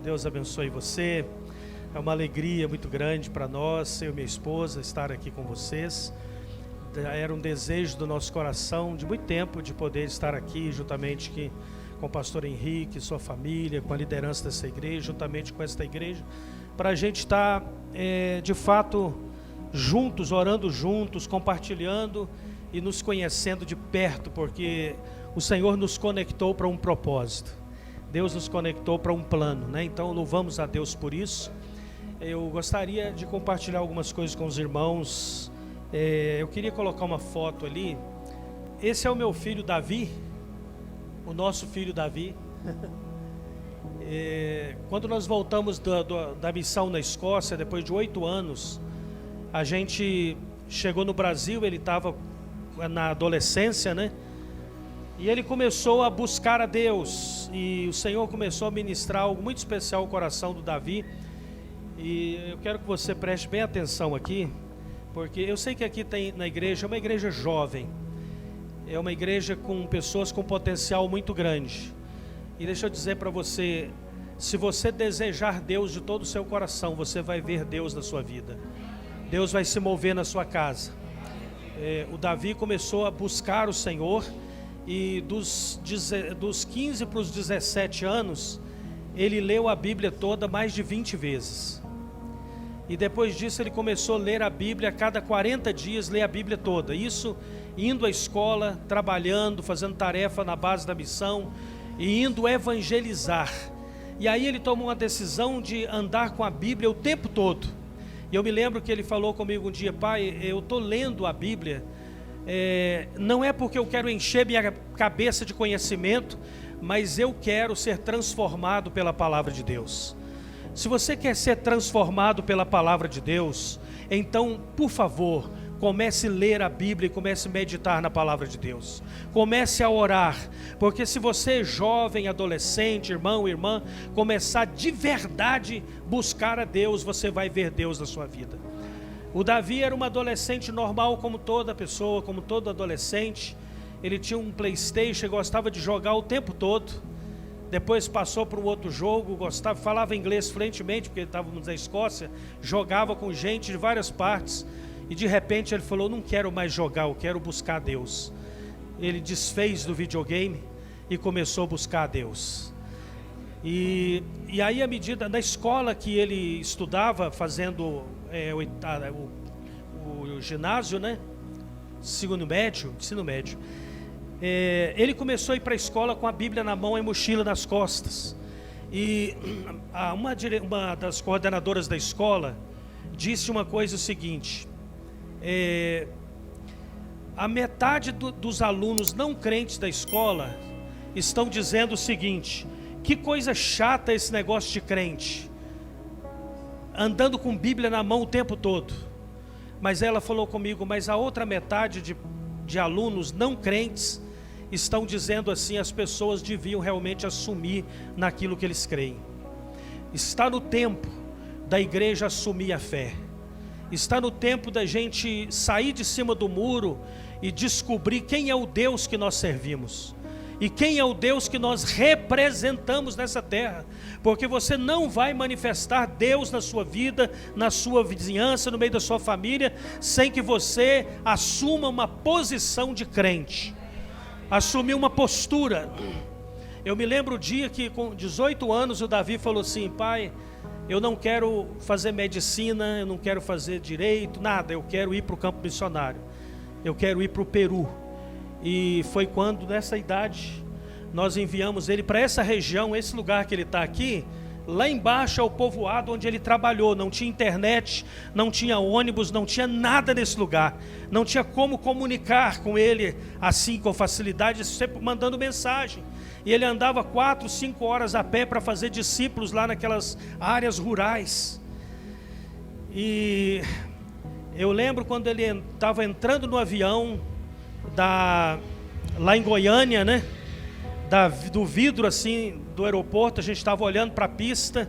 Deus abençoe você. É uma alegria muito grande para nós, eu e minha esposa, estar aqui com vocês. Era um desejo do nosso coração de muito tempo de poder estar aqui juntamente com o pastor Henrique, sua família, com a liderança dessa igreja, juntamente com esta igreja, para a gente estar de fato juntos, orando juntos, compartilhando e nos conhecendo de perto, porque o Senhor nos conectou para um propósito. Deus nos conectou para um plano, né? Então louvamos a Deus por isso. Eu gostaria de compartilhar algumas coisas com os irmãos. Eu queria colocar uma foto ali. Esse é o meu filho Davi, o nosso filho Davi. Quando nós voltamos da missão na Escócia, depois de 8 anos, a gente chegou no Brasil, ele estava na adolescência, né? E ele começou a buscar a Deus, e o Senhor começou a ministrar algo muito especial ao coração do Davi. E eu quero que você preste bem atenção aqui, porque eu sei que aqui tem na igreja, é uma igreja jovem, é uma igreja com pessoas com potencial muito grande. E deixa eu dizer para você, se você desejar Deus de todo o seu coração, você vai ver Deus na sua vida. Deus vai se mover na sua casa. O Davi começou a buscar o Senhor, e dos 15 para os 17 anos, ele leu a Bíblia toda mais de 20 vezes. E depois disso ele começou a ler a Bíblia, a cada 40 dias ler a Bíblia toda. Isso indo à escola, trabalhando, fazendo tarefa na base da missão e indo evangelizar. E aí ele tomou uma decisão de andar com a Bíblia o tempo todo. E eu me lembro que ele falou comigo um dia: pai, eu estou lendo a Bíblia, não é porque eu quero encher minha cabeça de conhecimento, mas eu quero ser transformado pela palavra de Deus. Se você quer ser transformado pela palavra de Deus, então, por favor, comece a ler a Bíblia e comece a meditar na palavra de Deus. Comece a orar, porque se você é jovem, adolescente, irmão, irmã, começar de verdade buscar a Deus, você vai ver Deus na sua vida. O Davi era um adolescente normal, como toda pessoa, como todo adolescente. Ele tinha um PlayStation, gostava de jogar o tempo todo. Depois passou para um outro jogo, gostava, falava inglês fluentemente, porque estávamos na Escócia, jogava com gente de várias partes. E de repente ele falou: não quero mais jogar, eu quero buscar a Deus. Ele desfez do videogame e começou a buscar a Deus. E aí, à medida, na escola que ele estudava, fazendo o ginásio, né? Ensino médio, ele começou a ir para a escola com a Bíblia na mão e mochila nas costas. E uma das coordenadoras da escola disse uma coisa o seguinte: a metade dos alunos não crentes da escola estão dizendo o seguinte: que coisa chata esse negócio de crente, andando com Bíblia na mão o tempo todo. Mas ela falou comigo: mas a outra metade de alunos não crentes estão dizendo assim, as pessoas deviam realmente assumir naquilo que eles creem. Está no tempo da igreja assumir a fé. Está no tempo da gente sair de cima do muro e descobrir quem é o Deus que nós servimos e quem é o Deus que nós representamos nessa terra. Porque você não vai manifestar Deus na sua vida, na sua vizinhança, no meio da sua família, sem que você assuma uma posição de crente, assumir uma postura. Eu me lembro o dia que com 18 anos o Davi falou assim: pai, eu não quero fazer medicina, eu não quero fazer direito, nada, eu quero ir para o campo missionário, eu quero ir para o Peru. E foi quando, nessa idade, nós enviamos ele para essa região, esse lugar que ele está aqui. Lá embaixo é o povoado onde ele trabalhou. Não tinha internet, não tinha ônibus, não tinha nada nesse lugar. Não tinha como comunicar com ele assim com facilidade, sempre mandando mensagem. E ele andava 4, 5 horas a pé para fazer discípulos lá naquelas áreas rurais. E eu lembro quando ele estava entrando no avião lá em Goiânia, né? Do vidro assim do aeroporto, a gente estava olhando para a pista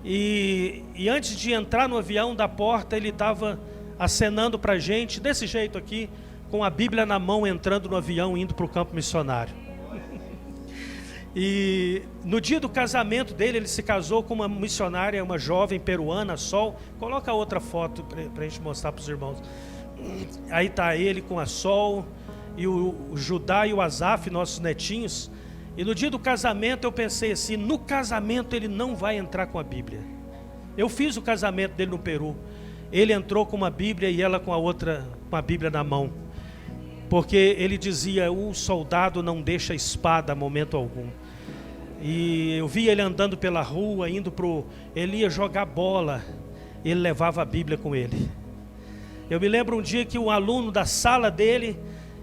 e antes de entrar no avião, da porta, ele estava acenando para a gente desse jeito aqui, com a Bíblia na mão, entrando no avião, indo para o campo missionário. E no dia do casamento dele, ele se casou com uma missionária, uma jovem peruana, Sol. Coloca outra foto para a gente mostrar para os irmãos. Aí está ele com a Sol, e o Judá e o Azaf, nossos netinhos. E no dia do casamento eu pensei assim, no casamento ele não vai entrar com a Bíblia. Eu fiz o casamento dele no Peru. Ele entrou com uma Bíblia e ela com a outra, com a Bíblia na mão. Porque ele dizia, o soldado não deixa a espada a momento algum. E eu vi ele andando pela rua, ele ia jogar bola, ele levava a Bíblia com ele. Eu me lembro um dia que um aluno da sala dele,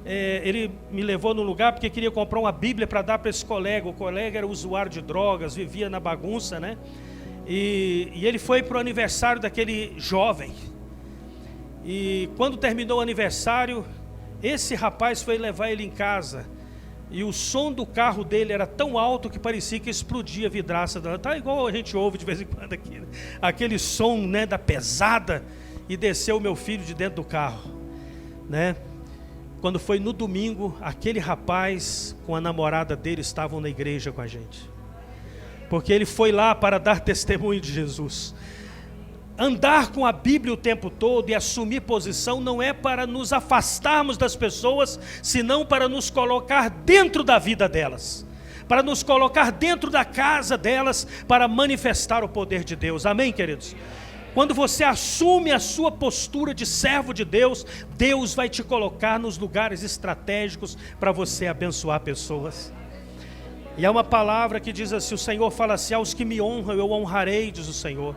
ele me levou num lugar porque queria comprar uma Bíblia para dar para esse colega. O colega era usuário de drogas, vivia na bagunça, né? E ele foi para o aniversário daquele jovem. E quando terminou o aniversário, esse rapaz foi levar ele em casa. E o som do carro dele era tão alto que parecia que explodia a vidraça dela. Tá igual a gente ouve de vez em quando aqui, né? Aquele som, né, da pesada. E desceu o meu filho de dentro do carro, né? Quando foi no domingo, aquele rapaz com a namorada dele estavam na igreja com a gente. Porque ele foi lá para dar testemunho de Jesus. Andar com a Bíblia o tempo todo e assumir posição não é para nos afastarmos das pessoas, senão para nos colocar dentro da vida delas, para nos colocar dentro da casa delas, para manifestar o poder de Deus. Amém, queridos? Quando você assume a sua postura de servo de Deus, Deus vai te colocar nos lugares estratégicos para você abençoar pessoas. E há uma palavra que diz assim, o Senhor fala assim, aos que me honram eu honrarei, diz o Senhor.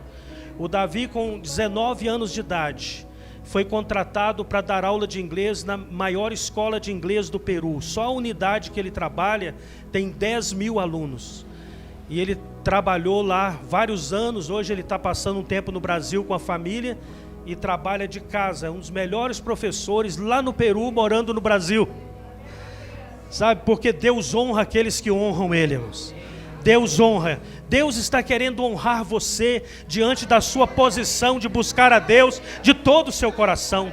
O Davi, com 19 anos de idade, foi contratado para dar aula de inglês na maior escola de inglês do Peru. Só a unidade que ele trabalha tem 10 mil alunos. E ele trabalhou lá vários anos. Hoje ele está passando um tempo no Brasil com a família e trabalha de casa. É um dos melhores professores lá no Peru, morando no Brasil. Sabe, porque Deus honra aqueles que honram Ele, irmãos. Deus honra. Deus está querendo honrar você diante da sua posição de buscar a Deus de todo o seu coração.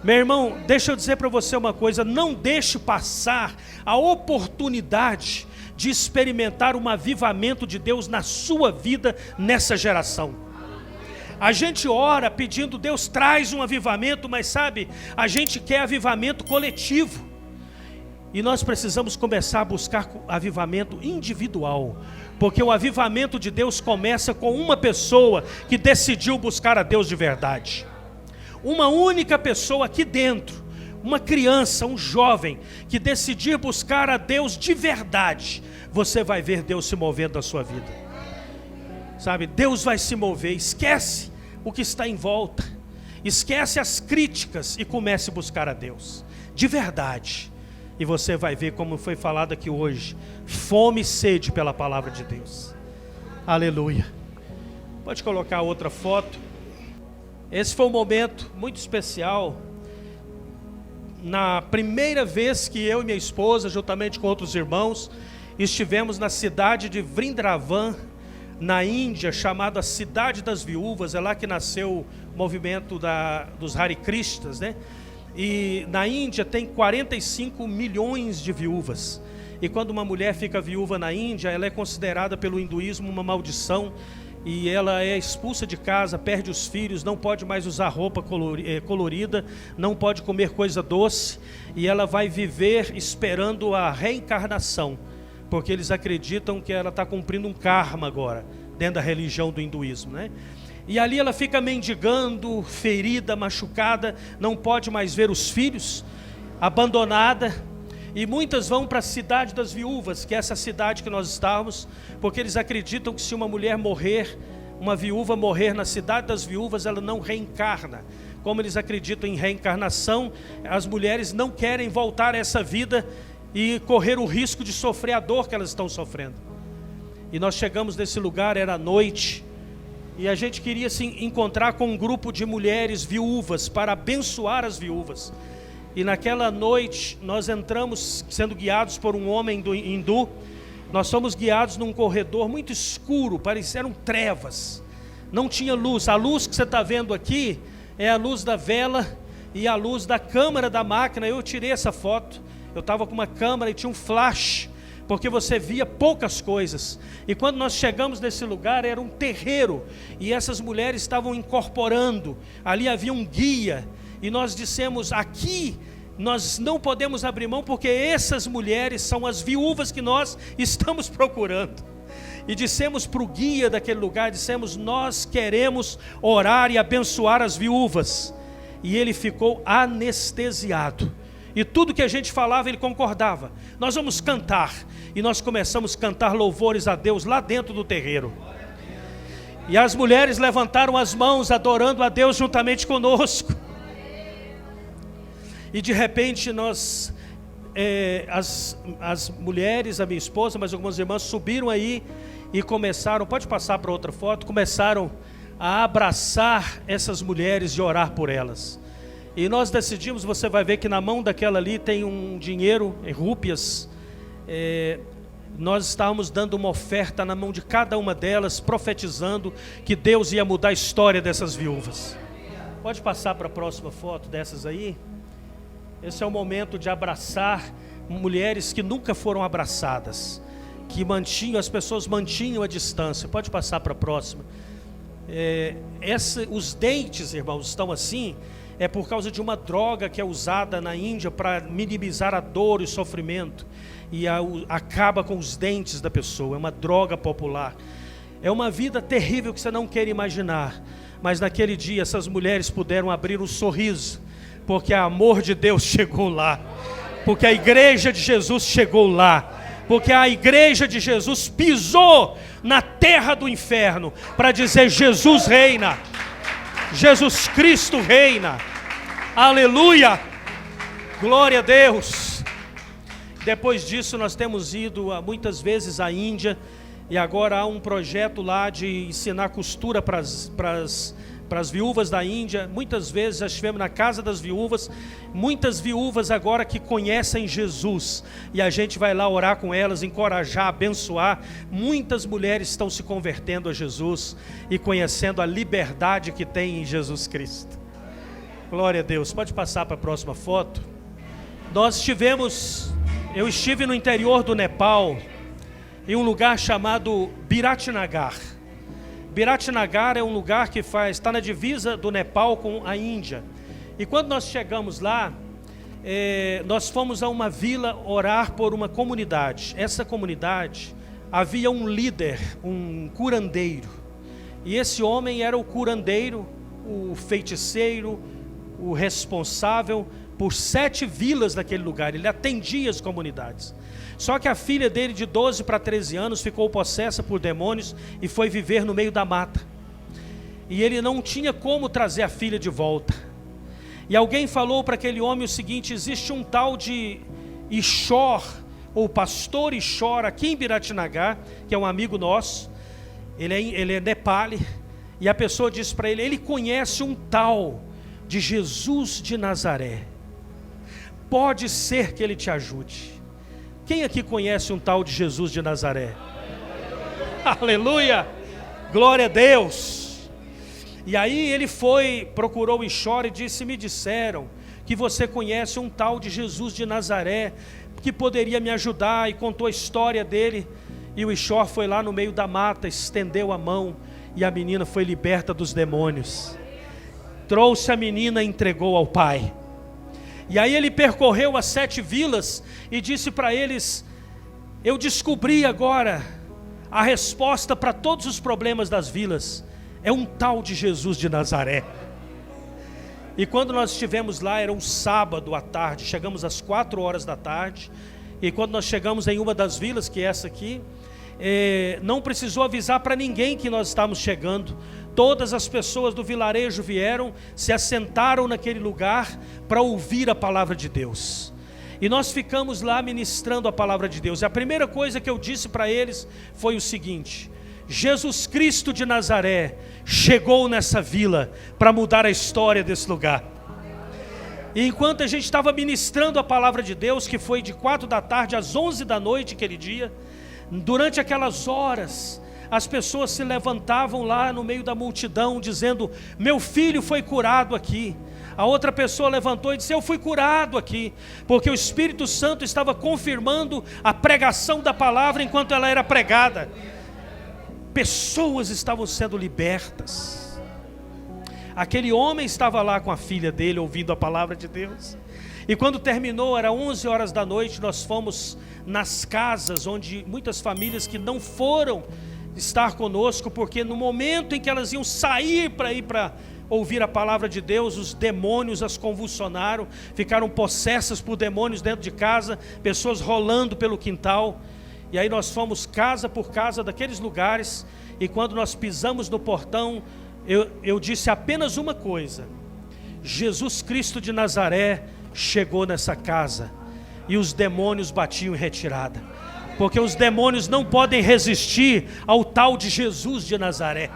Meu irmão, deixa eu dizer para você uma coisa, não deixe passar a oportunidade de experimentar um avivamento de Deus na sua vida nessa geração. A gente ora pedindo, Deus traz um avivamento, mas sabe, a gente quer avivamento coletivo. E nós precisamos começar a buscar avivamento individual, porque o avivamento de Deus começa com uma pessoa que decidiu buscar a Deus de verdade. Uma única pessoa aqui dentro, uma criança, um jovem, que decidir buscar a Deus de verdade, você vai ver Deus se movendo na sua vida. Sabe, Deus vai se mover, esquece o que está em volta, esquece as críticas e comece a buscar a Deus, de verdade. E você vai ver como foi falado aqui hoje, fome e sede pela palavra de Deus. Aleluia. Pode colocar outra foto. Esse foi um momento muito especial. Na primeira vez que eu e minha esposa, juntamente com outros irmãos, estivemos na cidade de Vrindavan, na Índia, chamada Cidade das Viúvas. É lá que nasceu o movimento dos Hare Krishnas, né? E na Índia tem 45 milhões de viúvas. E quando uma mulher fica viúva na Índia, ela é considerada pelo hinduísmo uma maldição. E ela é expulsa de casa, perde os filhos, não pode mais usar roupa colorida, não pode comer coisa doce. E ela vai viver esperando a reencarnação, porque eles acreditam que ela está cumprindo um karma agora, dentro da religião do hinduísmo, né? E ali ela fica mendigando, ferida, machucada, não pode mais ver os filhos, abandonada. E muitas vão para a Cidade das Viúvas, que é essa cidade que nós estávamos, porque eles acreditam que se uma mulher morrer, uma viúva morrer na Cidade das Viúvas, ela não reencarna. Como eles acreditam em reencarnação, as mulheres não querem voltar a essa vida e correr o risco de sofrer a dor que elas estão sofrendo. E nós chegamos nesse lugar, era noite, e a gente queria se encontrar com um grupo de mulheres viúvas para abençoar as viúvas. E naquela noite nós entramos sendo guiados por um homem hindu. Nós fomos guiados num corredor muito escuro, pareciam trevas, não tinha luz. A luz que você está vendo aqui é a luz da vela e a luz da câmera da máquina. Eu tirei essa foto, eu estava com uma câmera e tinha um flash porque você via poucas coisas. E quando nós chegamos nesse lugar, era um terreiro, e essas mulheres estavam incorporando. Ali havia um guia, e nós dissemos: aqui nós não podemos abrir mão, porque essas mulheres são as viúvas que nós estamos procurando. E dissemos para o guia daquele lugar, dissemos: nós queremos orar e abençoar as viúvas. E ele ficou anestesiado, e tudo que a gente falava ele concordava. Nós vamos cantar, e nós começamos a cantar louvores a Deus lá dentro do terreiro. E as mulheres levantaram as mãos adorando a Deus juntamente conosco. E de repente nós, as mulheres, a minha esposa, mas algumas irmãs subiram aí e começaram, pode passar para outra foto, começaram a abraçar essas mulheres e orar por elas. E nós decidimos, você vai ver que na mão daquela ali tem um dinheiro em rúpias. Nós estávamos dando uma oferta na mão de cada uma delas, profetizando que Deus ia mudar a história dessas viúvas. Pode passar para a próxima foto dessas aí. Esse é o momento de abraçar mulheres que nunca foram abraçadas, que as pessoas mantinham a distância. Pode passar para a próxima. Os dentes, irmãos, estão assim, é por causa de uma droga que é usada na Índia para minimizar a dor e o sofrimento, e acaba com os dentes da pessoa. É uma droga popular. É uma vida terrível que você não quer imaginar. Mas naquele dia essas mulheres puderam abrir um sorriso, porque o amor de Deus chegou lá, porque a igreja de Jesus chegou lá, porque a igreja de Jesus pisou na terra do inferno para dizer: Jesus reina, Jesus Cristo reina, aleluia, glória a Deus. Depois disso nós temos ido muitas vezes à Índia, e agora há um projeto lá de ensinar costura para as viúvas da Índia. Muitas vezes já estivemos na casa das viúvas, muitas viúvas agora que conhecem Jesus, e a gente vai lá orar com elas, encorajar, abençoar. Muitas mulheres estão se convertendo a Jesus e conhecendo a liberdade que tem em Jesus Cristo. Glória a Deus. Pode passar para a próxima foto. Eu estive no interior do Nepal, em um lugar chamado Biratnagar. Biratnagar é um lugar que está na divisa do Nepal com a Índia. E quando nós chegamos lá, nós fomos a uma vila orar por uma comunidade. Essa comunidade havia um líder, um curandeiro. E esse homem era o curandeiro, o feiticeiro, o responsável por 7 vilas daquele lugar. Ele atendia as comunidades. Só que a filha dele, de 12 para 13 anos, ficou possessa por demônios e foi viver no meio da mata. E ele não tinha como trazer a filha de volta. E alguém falou para aquele homem o seguinte: existe um tal de Ishor, ou pastor Ishor, aqui em Biratnagar, que é um amigo nosso. Ele é nepali. E a pessoa disse para ele: ele conhece um tal de Jesus de Nazaré. Pode ser que ele te ajude. Quem aqui conhece um tal de Jesus de Nazaré? Aleluia! Glória a Deus! E aí ele procurou o Ishor e disse: me disseram que você conhece um tal de Jesus de Nazaré, que poderia me ajudar, e contou a história dele. E o Ishor foi lá no meio da mata, estendeu a mão, e a menina foi liberta dos demônios. Trouxe a menina e entregou ao pai. E aí ele percorreu as 7 vilas e disse para eles: eu descobri agora a resposta para todos os problemas das vilas. É um tal de Jesus de Nazaré. E quando nós estivemos lá, era um sábado à tarde, chegamos às 4 horas da tarde. E quando nós chegamos em uma das vilas, que é essa aqui, não precisou avisar para ninguém que nós estávamos chegando. Todas as pessoas do vilarejo vieram, se assentaram naquele lugar para ouvir a palavra de Deus. E nós ficamos lá ministrando a palavra de Deus. E a primeira coisa que eu disse para eles foi o seguinte: Jesus Cristo de Nazaré chegou nessa vila para mudar a história desse lugar. E enquanto a gente estava ministrando a palavra de Deus, que foi de 4 da tarde às 11 da noite aquele dia, durante aquelas horas, as pessoas se levantavam lá no meio da multidão dizendo: meu filho foi curado aqui, A outra pessoa levantou e disse: eu fui curado aqui, porque o Espírito Santo estava confirmando a pregação da palavra enquanto ela era pregada. Pessoas estavam sendo libertas. Aquele homem estava lá com a filha dele, ouvindo a palavra de Deus. E quando terminou, era 11 horas da noite, nós fomos nas casas, onde muitas famílias que não foram estar conosco, porque no momento em que elas iam sair para ouvir a palavra de Deus, os demônios as convulsionaram, ficaram possessas por demônios dentro de casa, pessoas rolando pelo quintal. E aí nós fomos casa por casa daqueles lugares, e quando nós pisamos no portão, eu disse apenas uma coisa: Jesus Cristo de Nazaré chegou nessa casa. E os demônios batiam em retirada, porque os demônios não podem resistir ao tal de Jesus de Nazaré.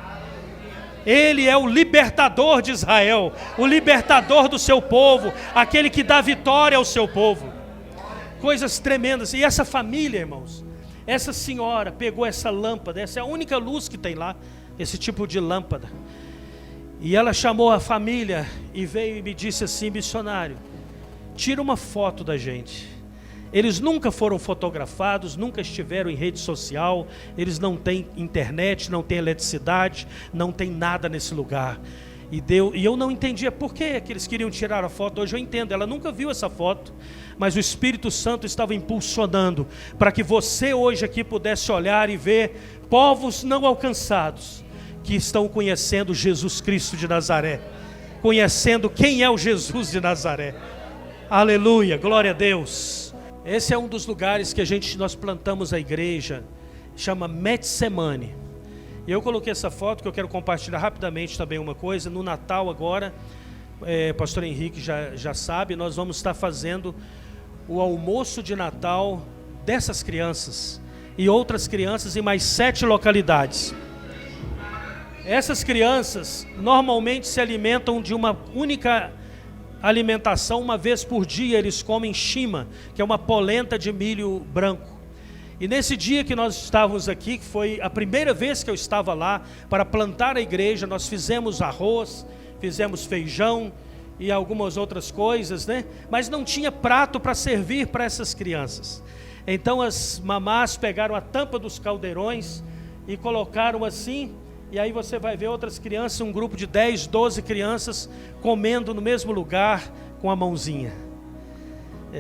Ele é o libertador de Israel, o libertador do seu povo, aquele que dá vitória ao seu povo. Coisas tremendas. E essa família, irmãos, essa senhora pegou essa lâmpada, essa é a única luz que tem lá, esse tipo de lâmpada. E ela chamou a família e veio e me disse assim: missionário, tira uma foto da gente. Eles nunca foram fotografados, nunca estiveram em rede social, eles não têm internet, não têm eletricidade, não tem nada nesse lugar. E eu não entendia por que eles queriam tirar a foto. Hoje eu entendo, ela nunca viu essa foto, mas o Espírito Santo estava impulsionando para que você hoje aqui pudesse olhar e ver povos não alcançados que estão conhecendo Jesus Cristo de Nazaré, conhecendo quem é o Jesus de Nazaré. Aleluia, glória a Deus. Esse é um dos lugares que nós plantamos a igreja, chama Metsemane. E eu coloquei essa foto que eu quero compartilhar rapidamente também uma coisa. No Natal agora, pastor Henrique já sabe, nós vamos estar fazendo o almoço de Natal dessas crianças e outras crianças em mais 7 localidades. Essas crianças normalmente se alimentam de uma única alimentação. Uma vez por dia eles comem shima, que é uma polenta de milho branco. E nesse dia que nós estávamos aqui, que foi a primeira vez que eu estava lá para plantar a igreja, nós fizemos arroz, fizemos feijão e algumas outras coisas, né? Mas não tinha prato para servir para essas crianças. Então as mamás pegaram a tampa dos caldeirões e colocaram assim. E aí você vai ver outras crianças, um grupo de 10, 12 crianças comendo no mesmo lugar com a mãozinha.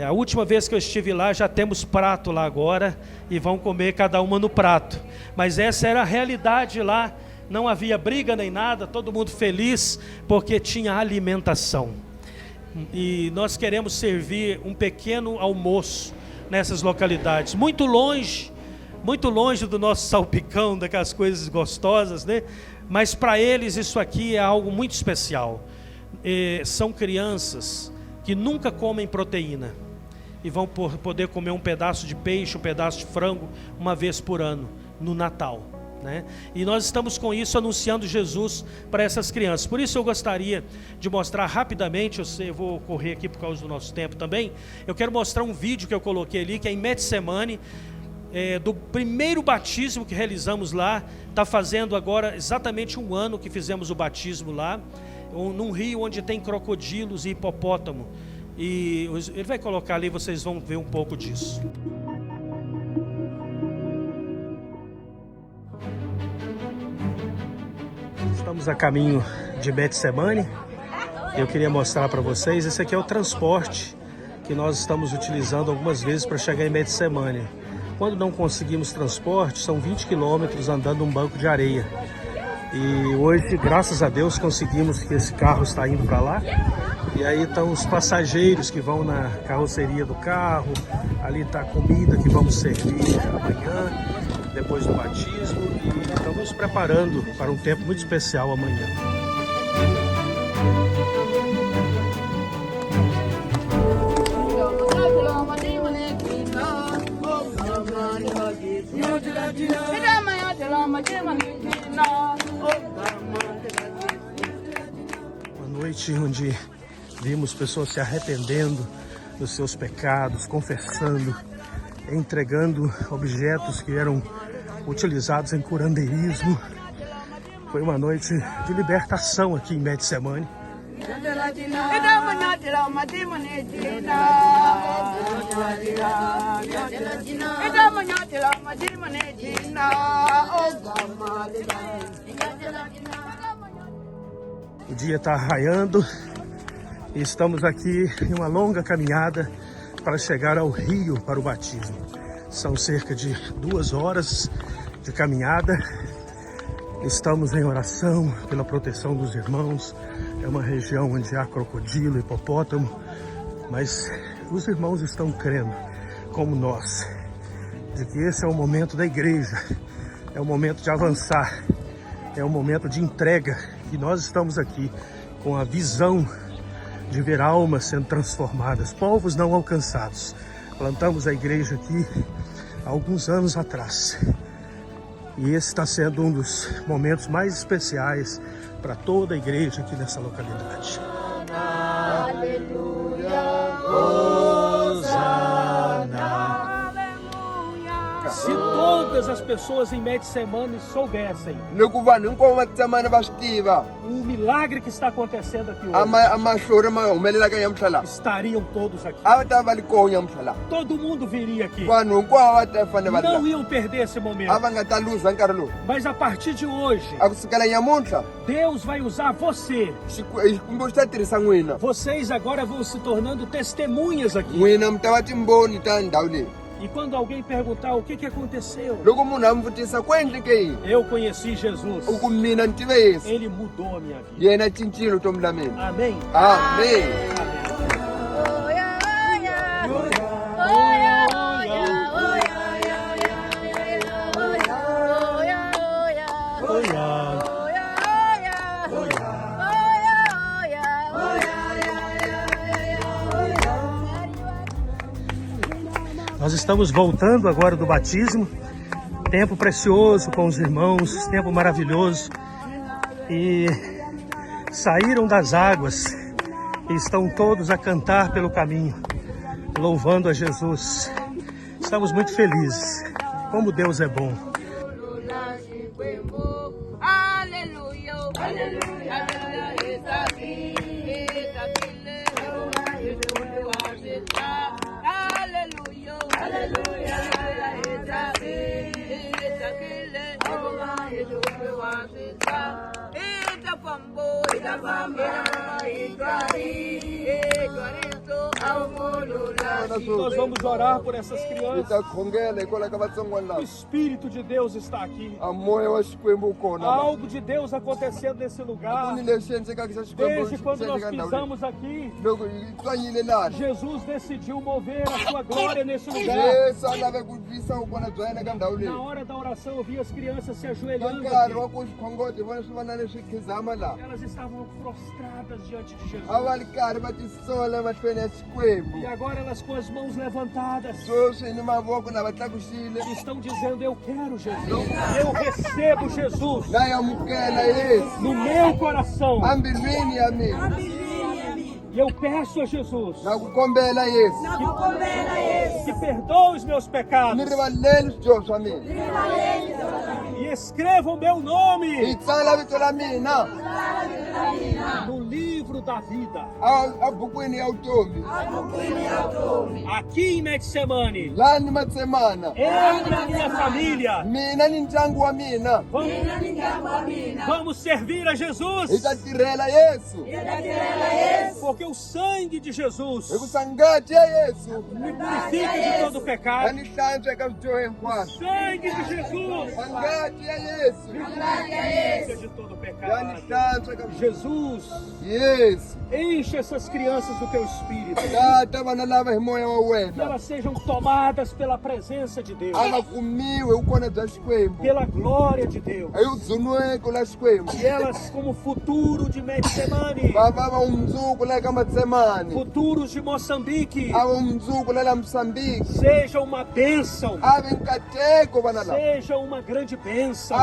A última vez que eu estive lá, já temos prato lá agora e vão comer cada uma no prato. Mas essa era a realidade lá, não havia briga nem nada, todo mundo feliz porque tinha alimentação. E nós queremos servir um pequeno almoço nessas localidades, muito longe do nosso salpicão, daquelas coisas gostosas, né? Mas para eles isso aqui é algo muito especial. São crianças que nunca comem proteína e vão poder comer um pedaço de peixe, um pedaço de frango uma vez por ano, no Natal, né? E nós estamos com isso anunciando Jesus para essas crianças. Por isso eu gostaria de mostrar rapidamente, eu vou correr aqui por causa do nosso tempo também. Eu quero mostrar um vídeo que eu coloquei ali, que é em Metsemane, do primeiro batismo que realizamos lá. Está fazendo agora exatamente 1 ano que fizemos o batismo lá, num rio onde tem crocodilos e hipopótamo. E ele vai colocar ali, vocês vão ver um pouco disso. Estamos a caminho de Metsemane. Eu queria mostrar para vocês, esse aqui é o transporte que nós estamos utilizando algumas vezes para chegar em Metsemane. Quando não conseguimos transporte, são 20 quilômetros andando um banco de areia. E hoje, graças a Deus, conseguimos que esse carro está indo para lá. E aí estão os passageiros que vão na carroceria do carro. Ali está a comida que vamos servir amanhã, depois do batismo. E estamos nos preparando para um tempo muito especial amanhã. Uma noite onde vimos pessoas se arrependendo dos seus pecados, confessando, entregando objetos que eram utilizados em curandeirismo. Foi uma noite de libertação aqui em Metsemane. O dia está raiando e estamos aqui em uma longa caminhada para chegar ao rio para o batismo. São cerca de 2 horas de caminhada. Estamos em oração pela proteção dos irmãos. É uma região onde há crocodilo, hipopótamo, mas os irmãos estão crendo, como nós, de que esse é o momento da igreja, é o momento de avançar, é o momento de entrega, e nós estamos aqui com a visão de ver almas sendo transformadas, povos não alcançados. Plantamos a igreja aqui há alguns anos atrás, e esse está sendo um dos momentos mais especiais para toda a igreja aqui nessa localidade. Aleluia, Hosana. Se todas as pessoas em Getsemane soubessem o milagre que está acontecendo aqui hoje, estariam todos aqui. Todo mundo viria aqui. Não iam perder esse momento. Mas a partir de hoje, Deus vai usar você. Vocês agora vão se tornando testemunhas aqui. E quando alguém perguntar o que aconteceu, eu conheci Jesus. Ele mudou a minha vida. Amém? Amém. Nós estamos voltando agora do batismo, tempo precioso com os irmãos, tempo maravilhoso, e saíram das águas e estão todos a cantar pelo caminho, louvando a Jesus. Estamos muito felizes, como Deus é bom. Aleluia, aleluia, Nós vamos orar por essas crianças. O Espírito de Deus está aqui. Há algo de Deus acontecendo nesse lugar. Desde quando nós pisamos aqui, Jesus decidiu mover a sua glória nesse lugar. Na hora da oração eu vi as crianças se ajoelhando aqui. Elas estavam prostradas diante de Jesus. E agora elas com as mãos levantadas estão dizendo: eu quero Jesus. Eu recebo Jesus no meu coração. E eu peço a Jesus que perdoe os meus pecados e escreva o meu nome no livro da vida. Aqui em Getsemane, eu e a minha família vamos servir a Jesus, porque o sangue de Jesus me purifica de todo pecado. O sangue de Jesus me purifica de todo pecado. Jesus, enche essas crianças do teu Espírito, que elas sejam tomadas pela presença de Deus, pela glória de Deus, e elas, como futuro de Getsemane, futuros de Moçambique, seja uma bênção, seja uma grande bênção.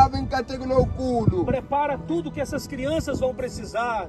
Prepara tudo que essas crianças vão precisar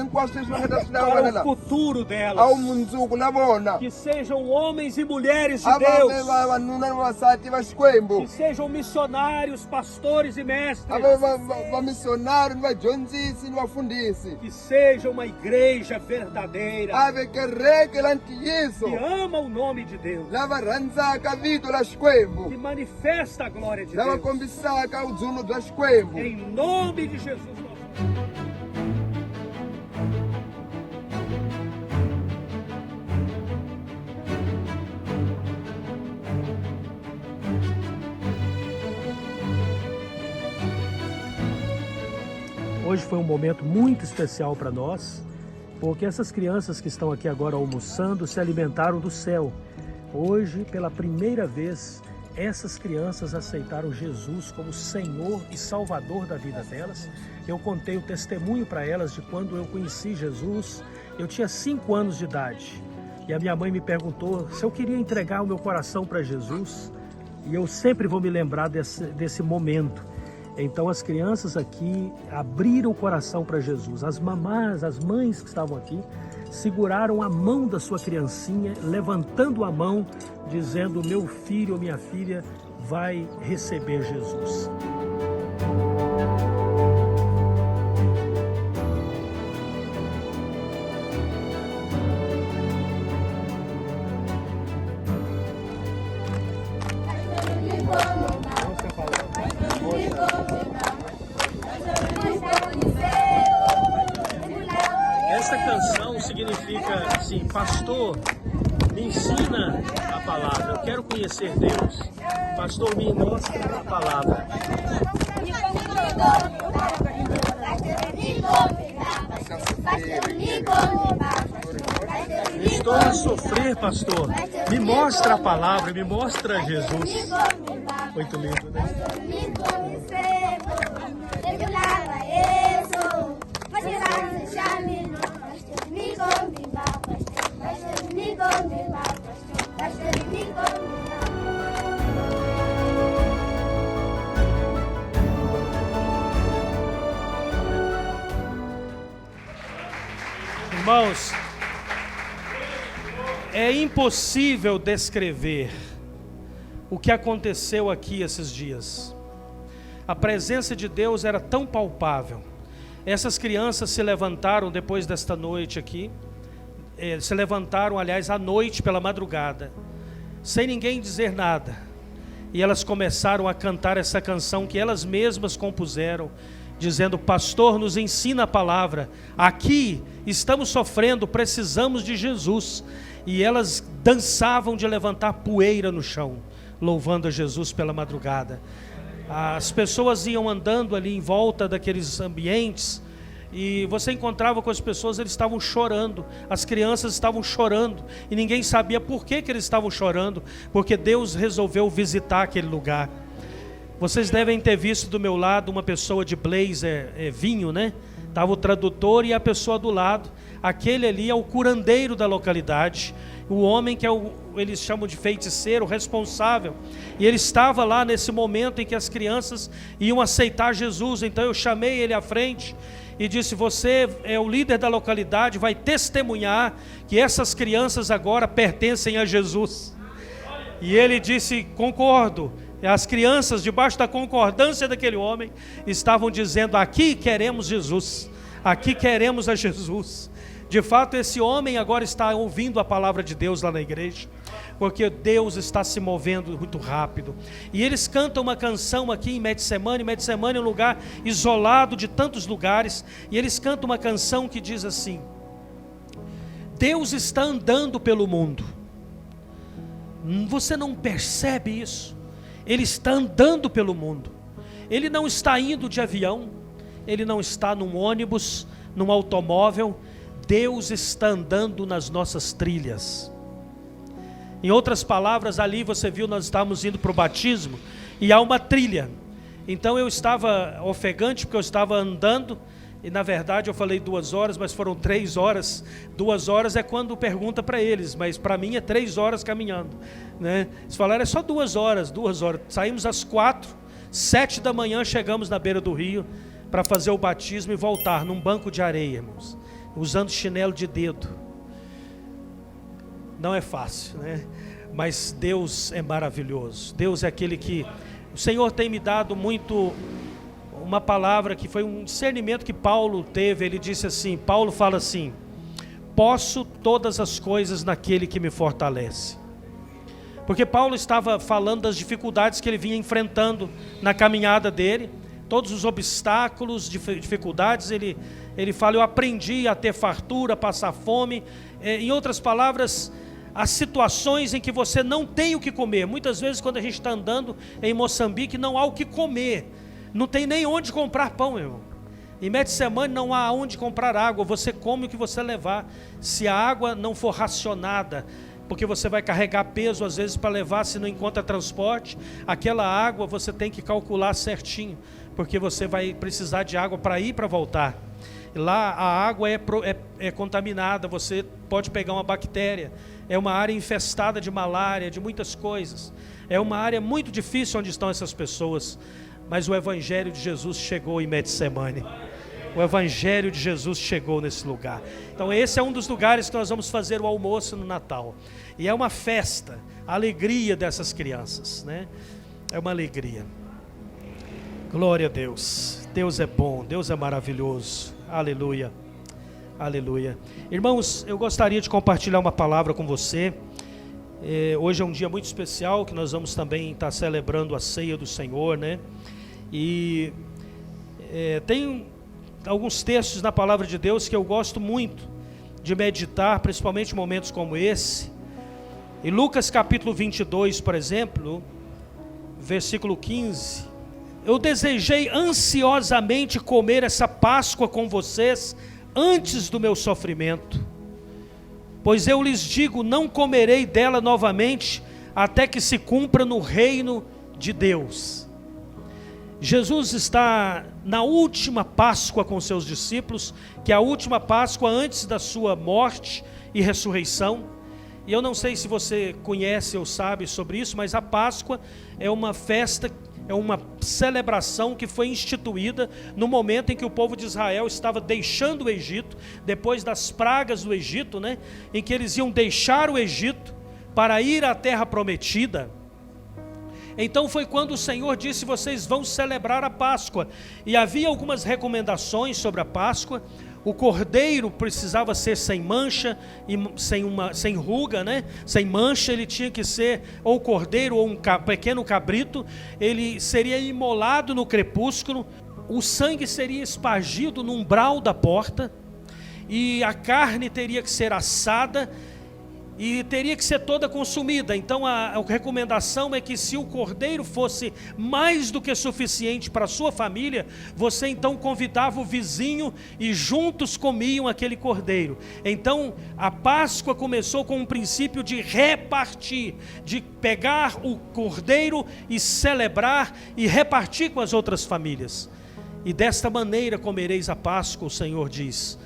hinkwaswo leswi va nga ta swi para lava o la futuro a wu delas. mundzuku na vona Que sejam homens e mulheres de a va ve Deus. vavanuna ni vavasati va Xikwembu Que sejam missionários, pastores e a mestres. ve vamissionari ni vadyondzisi ni vafundhisi Que seja uma igreja verdadeira. a ve kereke la ntiyiso Que ama o nome de Deus. lava rhandzaka vito la Xikwembu Que manifesta a glória de lava Deus. kombisaka udzulo bya Xikwembu Em nome de Jesus. Hoje foi um momento muito especial para nós, porque essas crianças que estão aqui agora almoçando se alimentaram do céu. Hoje, pela primeira vez, essas crianças aceitaram Jesus como Senhor e Salvador da vida delas. Eu contei o testemunho para elas de quando eu conheci Jesus. Eu tinha 5 anos de idade e a minha mãe me perguntou se eu queria entregar o meu coração para Jesus. E eu sempre vou me lembrar desse momento. Então as crianças aqui abriram o coração para Jesus. As mamás, as mães que estavam aqui, seguraram a mão da sua criancinha, levantando a mão, dizendo: meu filho ou minha filha vai receber Jesus. Essa canção significa assim: pastor, me ensina a palavra, eu quero conhecer Deus. Pastor, me mostra a palavra. Estou a sofrer, pastor. Me mostra a palavra, me mostra Jesus. Muito lindo, né? Irmãos, é impossível descrever o que aconteceu aqui esses dias. A presença de Deus era tão palpável. Essas crianças se levantaram depois desta noite aqui, se levantaram, aliás, à noite pela madrugada, sem ninguém dizer nada. E elas começaram a cantar essa canção que elas mesmas compuseram, dizendo: pastor, nos ensina a palavra. Aqui estamos sofrendo, precisamos de Jesus. E elas dançavam de levantar poeira no chão, louvando a Jesus pela madrugada. As pessoas iam andando ali em volta daqueles ambientes e você encontrava com as pessoas, eles estavam chorando, as crianças estavam chorando e ninguém sabia por que eles estavam chorando, porque Deus resolveu visitar aquele lugar. Vocês devem ter visto do meu lado uma pessoa de blazer, vinho, né? Estava o tradutor e a pessoa do lado. Aquele ali é o curandeiro da localidade, o homem que eles chamam de feiticeiro, responsável. E ele estava lá nesse momento em que as crianças iam aceitar Jesus. Então eu chamei ele à frente e disse: você é o líder da localidade, vai testemunhar que essas crianças agora pertencem a Jesus. E ele disse: concordo. As crianças, debaixo da concordância daquele homem, estavam dizendo: aqui queremos Jesus, aqui queremos a Jesus. De fato, esse homem agora está ouvindo a palavra de Deus lá na igreja, porque Deus está se movendo muito rápido. E eles cantam uma canção aqui em Metsemane. Metsemane é um lugar isolado de tantos lugares, e eles cantam uma canção que diz assim: Deus está andando pelo mundo. Você não percebe isso? Ele está andando pelo mundo. Ele não está indo de avião, ele não está num ônibus, num automóvel. Deus está andando nas nossas trilhas. Em outras palavras, ali você viu, nós estávamos indo para o batismo e há uma trilha. Então eu estava ofegante porque eu estava andando, e na verdade eu falei 2 horas, mas foram 3 horas. 2 horas é quando pergunta para eles, mas para mim é 3 horas caminhando, né? Eles falaram: é só 2 horas, 2 horas. Saímos às 4, 7 da manhã chegamos na beira do rio para fazer o batismo e voltar num banco de areia, irmãos. usando chinelo de dedo. Não é fácil, né? Mas Deus é maravilhoso. Deus é aquele que... O Senhor tem me dado muito uma palavra que foi um discernimento que Paulo teve. Ele disse assim, Paulo fala assim: posso todas as coisas naquele que me fortalece. Porque Paulo estava falando das dificuldades que ele vinha enfrentando na caminhada dele, todos os obstáculos, dificuldades. Ele fala, eu aprendi a ter fartura, a passar fome. Em outras palavras, as situações em que você não tem o que comer. Muitas vezes quando a gente está andando em Moçambique, não há o que comer, não tem nem onde comprar pão, meu irmão. Em Metsemane não há onde comprar água, você come o que você levar. Se a água não for racionada, porque você vai carregar peso às vezes para levar, se não encontra transporte, aquela água você tem que calcular certinho, porque você vai precisar de água para ir e para voltar. Lá a água é contaminada, você pode pegar uma bactéria, é uma área infestada de malária, de muitas coisas, é uma área muito difícil onde estão essas pessoas, mas o Evangelho de Jesus chegou em Metsemane. O Evangelho de Jesus chegou nesse lugar. Então esse é um dos lugares que nós vamos fazer o almoço no Natal. E é uma festa, a alegria dessas crianças, né? É uma alegria. Glória a Deus. Deus é bom, Deus é maravilhoso. Aleluia. Aleluia. Irmãos, eu gostaria de compartilhar uma palavra com você. Hoje é um dia muito especial, que nós vamos também estar celebrando a ceia do Senhor, né? E tem alguns textos na palavra de Deus que eu gosto muito de meditar, principalmente em momentos como esse. Em Lucas capítulo 22, por exemplo, versículo 15: eu desejei ansiosamente comer essa Páscoa com vocês antes do meu sofrimento, pois eu lhes digo, não comerei dela novamente até que se cumpra no reino de Deus. Jesus está na última Páscoa com seus discípulos, que é a última Páscoa antes da sua morte e ressurreição. E eu não sei se você conhece ou sabe sobre isso, mas a Páscoa é uma festa, é uma celebração que foi instituída no momento em que o povo de Israel estava deixando o Egito, depois das pragas do Egito, né? Em que eles iam deixar o Egito para ir à terra prometida. Então foi quando o Senhor disse, vocês vão celebrar a Páscoa. E havia algumas recomendações sobre a Páscoa. O cordeiro precisava ser sem mancha, e sem ruga, né? Sem mancha. Ele tinha que ser ou cordeiro ou um pequeno cabrito. Ele seria imolado no crepúsculo. O sangue seria espargido no umbral da porta. E a carne teria que ser assada e teria que ser toda consumida. Então a recomendação é que se o cordeiro fosse mais do que suficiente para a sua família, você então convidava o vizinho e juntos comiam aquele cordeiro. Então a Páscoa começou com um princípio de repartir, de pegar o cordeiro e celebrar e repartir com as outras famílias. E desta maneira comereis a Páscoa, o Senhor diz: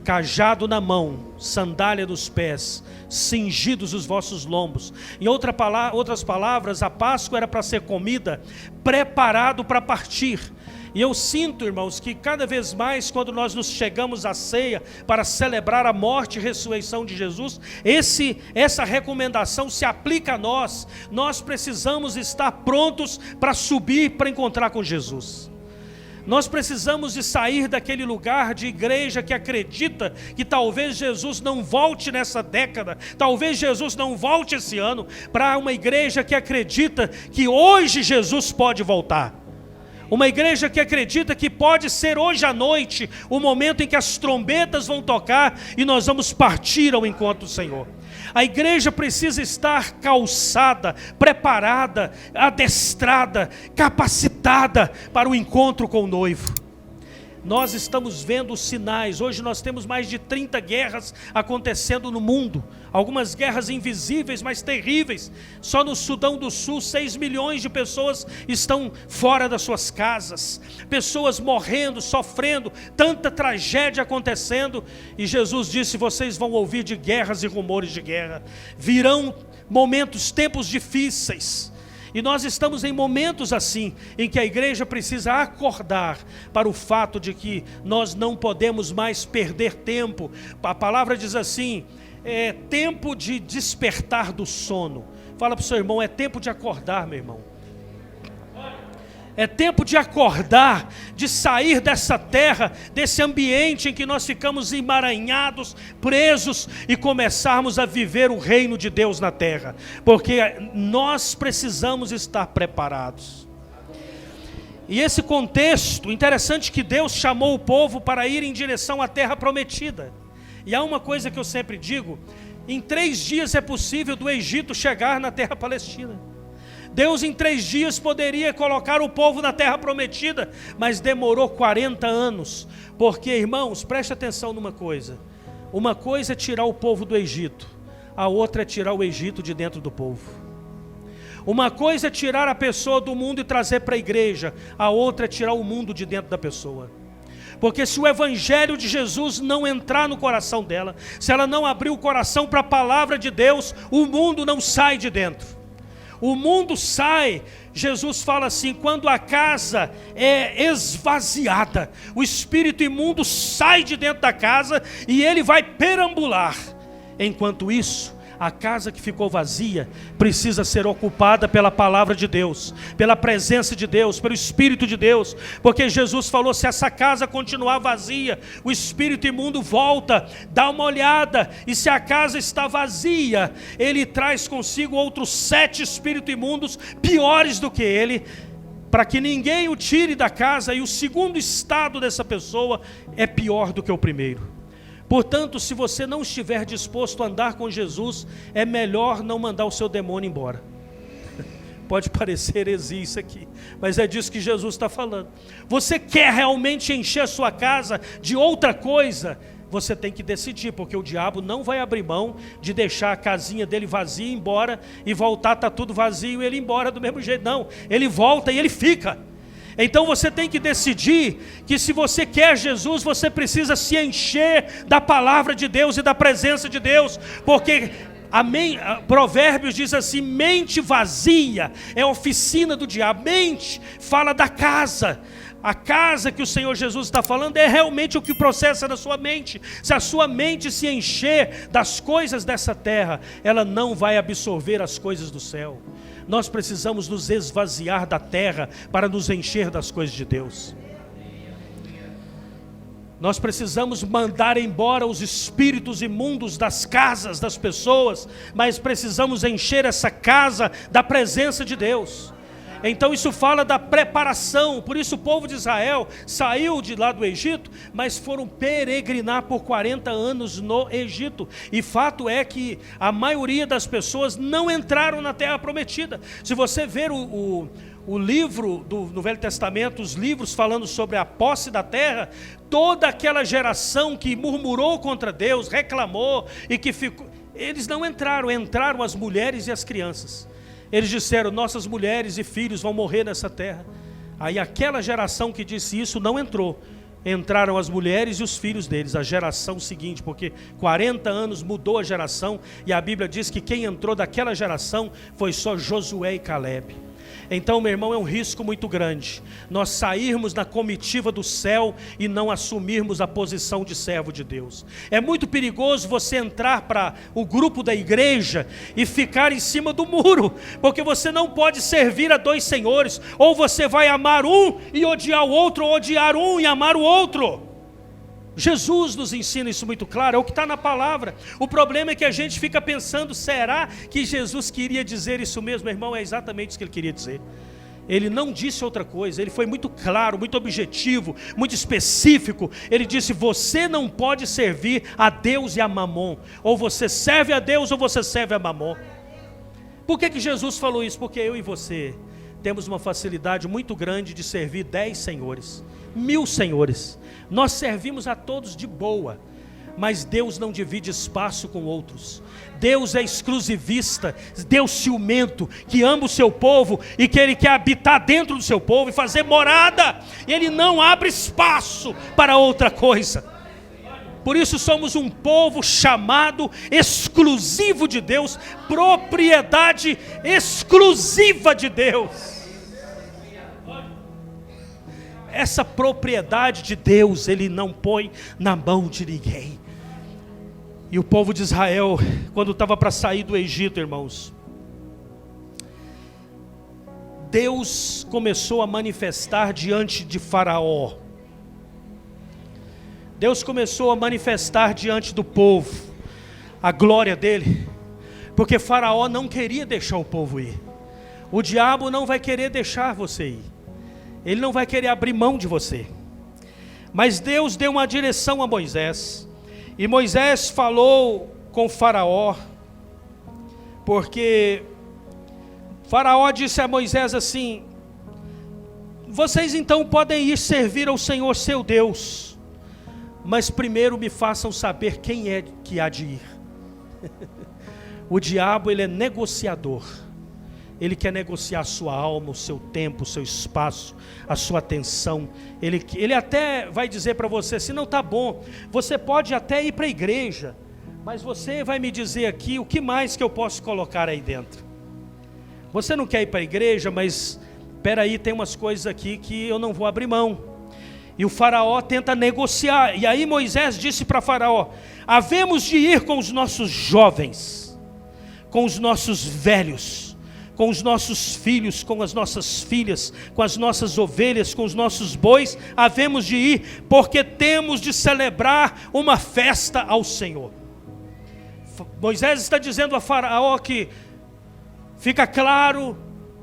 cajado na mão, sandália nos pés, cingidos os vossos lombos. Em outras palavras, a Páscoa era para ser comida, preparado para partir. E eu sinto, irmãos, que cada vez mais, quando nós nos chegamos à ceia para celebrar a morte e ressurreição de Jesus, essa recomendação se aplica a nós. Nós precisamos estar prontos para subir, para encontrar com Jesus. Nós precisamos de sair daquele lugar de igreja que acredita que talvez Jesus não volte nessa década, talvez Jesus não volte esse ano, para uma igreja que acredita que hoje Jesus pode voltar. Uma igreja que acredita que pode ser hoje à noite o momento em que as trombetas vão tocar e nós vamos partir ao encontro do Senhor. A igreja precisa estar calçada, preparada, adestrada, capacitada para o encontro com o noivo. Nós estamos vendo os sinais. Hoje nós temos mais de 30 guerras acontecendo no mundo. Algumas guerras invisíveis, mas terríveis. Só no Sudão do Sul, 6 milhões de pessoas estão fora das suas casas. Pessoas morrendo, sofrendo, tanta tragédia acontecendo. E Jesus disse, vocês vão ouvir de guerras e rumores de guerra. Virão momentos, tempos difíceis. E nós estamos em momentos assim, em que a igreja precisa acordar para o fato de que nós não podemos mais perder tempo. A palavra diz assim, é tempo de despertar do sono. Fala para o seu irmão, é tempo de acordar, meu irmão. É tempo de acordar, de sair dessa terra, desse ambiente em que nós ficamos emaranhados, presos, e começarmos a viver o reino de Deus na terra, porque nós precisamos estar preparados. E esse contexto, interessante que Deus chamou o povo para ir em direção à terra prometida. E há uma coisa que eu sempre digo, em 3 dias é possível do Egito chegar na terra palestina. Deus em 3 dias poderia colocar o povo na terra prometida, mas demorou 40 anos, porque, irmãos, preste atenção numa coisa, uma coisa é tirar o povo do Egito, a outra é tirar o Egito de dentro do povo. Uma coisa é tirar a pessoa do mundo e trazer para a igreja, a outra é tirar o mundo de dentro da pessoa. Porque se o evangelho de Jesus não entrar no coração dela, se ela não abrir o coração para a palavra de Deus, o mundo não sai de dentro. O mundo sai, Jesus fala assim, quando a casa é esvaziada, o espírito imundo sai de dentro da casa e ele vai perambular. Enquanto isso, a casa que ficou vazia precisa ser ocupada pela palavra de Deus, pela presença de Deus, pelo Espírito de Deus, porque Jesus falou, se essa casa continuar vazia, o espírito imundo volta, dá uma olhada, e se a casa está vazia, ele traz consigo outros 7 espíritos imundos, piores do que ele, para que ninguém o tire da casa, e o segundo estado dessa pessoa é pior do que o primeiro. Portanto, se você não estiver disposto a andar com Jesus, é melhor não mandar o seu demônio embora. Pode parecer heresia isso aqui, mas é disso que Jesus está falando. Você quer realmente encher a sua casa de outra coisa? Você tem que decidir, porque o diabo não vai abrir mão de deixar a casinha dele vazia, ir embora, e voltar, está tudo vazio, e ele ir embora do mesmo jeito. Não, ele volta e ele fica. Então você tem que decidir que se você quer Jesus, você precisa se encher da palavra de Deus e da presença de Deus, porque Provérbios diz assim, mente vazia é oficina do diabo. Mente fala da casa. A casa que o Senhor Jesus está falando é realmente o que processa na sua mente. Se a sua mente se encher das coisas dessa terra, ela não vai absorver as coisas do céu. Nós precisamos nos esvaziar da terra para nos encher das coisas de Deus. Nós precisamos mandar embora os espíritos imundos das casas das pessoas, mas precisamos encher essa casa da presença de Deus. Então isso fala da preparação. Por isso o povo de Israel saiu de lá do Egito, mas foram peregrinar por 40 anos no Egito. E fato é que a maioria das pessoas não entraram na terra prometida. Se você ver o livro no Velho Testamento, os livros falando sobre a posse da terra, toda aquela geração que murmurou contra Deus, reclamou e que ficou, eles não entraram, entraram as mulheres e as crianças. Eles disseram, nossas mulheres e filhos vão morrer nessa terra. Aí aquela geração que disse isso não entrou. Entraram as mulheres e os filhos deles, a geração seguinte, porque 40 anos mudou a geração, e a Bíblia diz que quem entrou daquela geração foi só Josué e Calebe. Então, meu irmão, é um risco muito grande nós sairmos na comitiva do céu e não assumirmos a posição de servo de Deus. É muito perigoso você entrar para o grupo da igreja e ficar em cima do muro, porque você não pode servir a 2 senhores. Ou você vai amar um e odiar o outro, ou odiar um e amar o outro. Jesus nos ensina isso muito claro, é o que está na palavra. O problema é que a gente fica pensando, será que Jesus queria dizer isso mesmo? Meu irmão, é exatamente isso que ele queria dizer. Ele não disse outra coisa, ele foi muito claro, muito objetivo, muito específico. Ele disse, você não pode servir a Deus e a Mamon. Ou você serve a Deus ou você serve a Mamon. Por que Jesus falou isso? Porque eu e você temos uma facilidade muito grande de servir 10 senhores, 1000 senhores. Nós servimos a todos de boa, mas Deus não divide espaço com outros. Deus é exclusivista, Deus ciumento, que ama o seu povo e que Ele quer habitar dentro do seu povo e fazer morada. Ele não abre espaço para outra coisa. Por isso somos um povo chamado exclusivo de Deus, propriedade exclusiva de Deus. Essa propriedade de Deus Ele não põe na mão de ninguém. E o povo de Israel, quando estava para sair do Egito, irmãos, Deus começou a manifestar diante de Faraó. Deus começou a manifestar diante do povo a glória dele, porque Faraó não queria deixar o povo ir. O diabo não vai querer deixar você ir, ele não vai querer abrir mão de você. Mas Deus deu uma direção a Moisés, e Moisés falou com Faraó, porque Faraó disse a Moisés assim: vocês então podem ir servir ao Senhor seu Deus, mas primeiro me façam saber quem é que há de ir. O diabo, ele é negociador. Ele quer negociar a sua alma, o seu tempo, o seu espaço, a sua atenção. Ele até vai dizer para você, se não está bom, você pode até ir para a igreja, mas você vai me dizer aqui o que mais que eu posso colocar aí dentro. Você não quer ir para a igreja, mas espera aí, tem umas coisas aqui que eu não vou abrir mão. E o Faraó tenta negociar. E aí Moisés disse para Faraó: havemos de ir com os nossos jovens, com os nossos velhos, com os nossos filhos, com as nossas filhas, com as nossas ovelhas, com os nossos bois, havemos de ir, porque temos de celebrar uma festa ao Senhor. Moisés está dizendo a Faraó que fica claro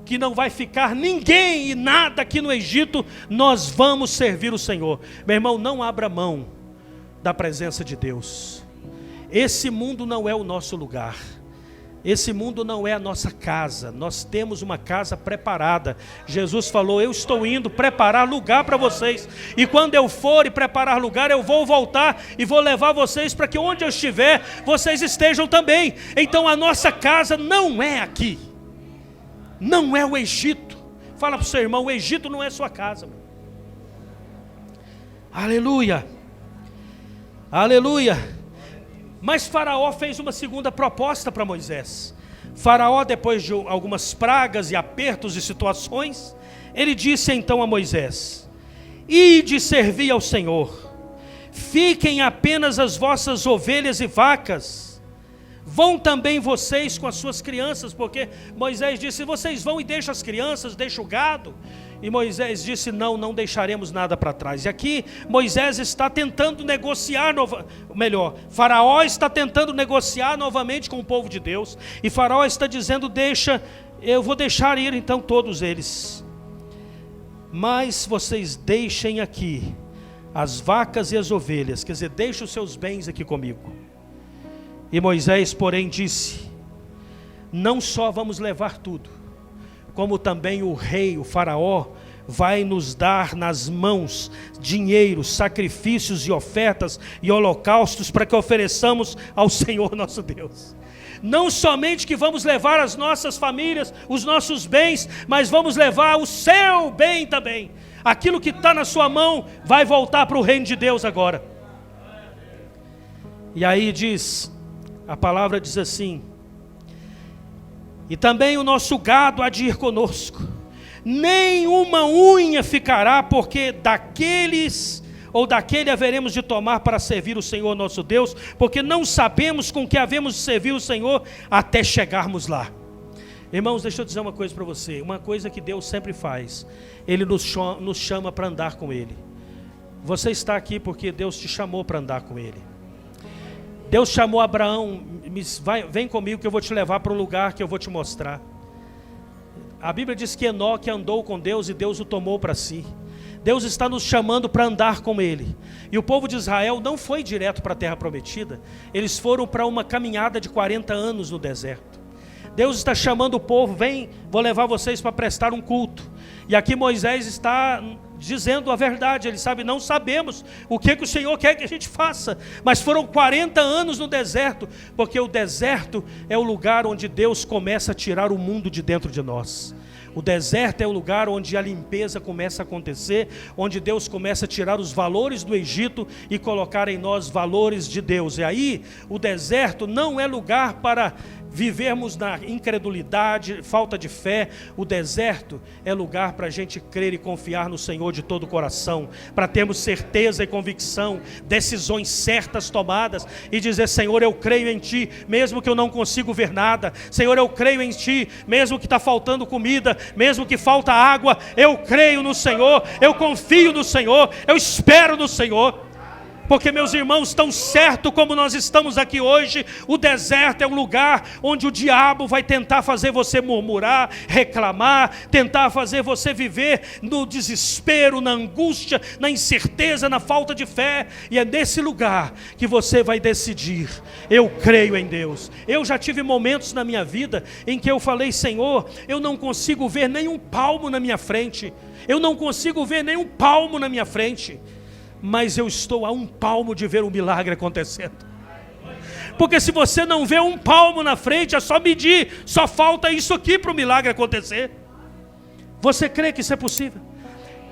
que não vai ficar ninguém e nada aqui no Egito, nós vamos servir o Senhor. Meu irmão, não abra mão da presença de Deus. Esse mundo não é o nosso lugar. Esse mundo não é a nossa casa. Nós temos uma casa preparada. Jesus falou: eu estou indo preparar lugar para vocês, e quando eu for e preparar lugar, eu vou voltar e vou levar vocês para que onde eu estiver, vocês estejam também. Então a nossa casa não é aqui, não é o Egito. Fala para o seu irmão: o Egito não é sua casa, meu. Aleluia, aleluia. Mas Faraó fez uma segunda proposta para Moisés. Faraó, depois de algumas pragas e apertos e situações, ele disse então a Moisés: ide servir ao Senhor, fiquem apenas as vossas ovelhas e vacas, vão também vocês com as suas crianças, porque Moisés disse: vocês vão e deixam as crianças, deixam o gado. E Moisés disse: não deixaremos nada para trás. E aqui Moisés está tentando negociar, Faraó está tentando negociar novamente com o povo de Deus. E Faraó está dizendo: eu vou deixar ir então todos eles, mas vocês deixem aqui as vacas e as ovelhas, quer dizer, deixem os seus bens aqui comigo. E Moisés, porém, disse: não só vamos levar tudo, como também o rei, o Faraó, vai nos dar nas mãos dinheiro, sacrifícios e ofertas e holocaustos para que ofereçamos ao Senhor nosso Deus. Não somente que vamos levar as nossas famílias, os nossos bens, mas vamos levar o seu bem também. Aquilo que está na sua mão vai voltar para o reino de Deus agora. E aí a palavra diz assim: e também o nosso gado há de ir conosco, nem uma unha ficará, porque daquele haveremos de tomar para servir o Senhor nosso Deus, porque não sabemos com que havemos de servir o Senhor até chegarmos lá. Irmãos, deixa eu dizer uma coisa para você, uma coisa que Deus sempre faz: Ele nos chama para andar com Ele. Você está aqui porque Deus te chamou para andar com Ele. Deus chamou Abraão: vem comigo que eu vou te levar para um lugar que eu vou te mostrar. A Bíblia diz que Enoque andou com Deus e Deus o tomou para si. Deus está nos chamando para andar com Ele. E o povo de Israel não foi direto para a terra prometida. Eles foram para uma caminhada de 40 anos no deserto. Deus está chamando o povo: vem, vou levar vocês para prestar um culto. E aqui Moisés está dizendo a verdade. Ele sabe: não sabemos o que o Senhor quer que a gente faça, mas foram 40 anos no deserto, porque o deserto é o lugar onde Deus começa a tirar o mundo de dentro de nós. O deserto é o lugar onde a limpeza começa a acontecer, onde Deus começa a tirar os valores do Egito e colocar em nós valores de Deus. E aí, o deserto não é lugar para vivermos na incredulidade, falta de fé. O deserto é lugar para a gente crer e confiar no Senhor de todo o coração, para termos certeza e convicção, decisões certas tomadas e dizer: Senhor, eu creio em Ti, mesmo que eu não consigo ver nada. Senhor, eu creio em Ti, mesmo que está faltando comida, mesmo que falta água, eu creio no Senhor, eu confio no Senhor, eu espero no Senhor. Porque, meus irmãos, tão certo como nós estamos aqui hoje, o deserto é um lugar onde o diabo vai tentar fazer você murmurar, reclamar, tentar fazer você viver no desespero, na angústia, na incerteza, na falta de fé. E é nesse lugar que você vai decidir: eu creio em Deus. Eu já tive momentos na minha vida em que eu falei: Senhor, eu não consigo ver nenhum palmo na minha frente. Eu não consigo ver nenhum palmo na minha frente. Mas eu estou a um palmo de ver um milagre acontecendo. Porque se você não vê um palmo na frente, é só medir, só falta isso aqui para o milagre acontecer. Você crê que isso é possível?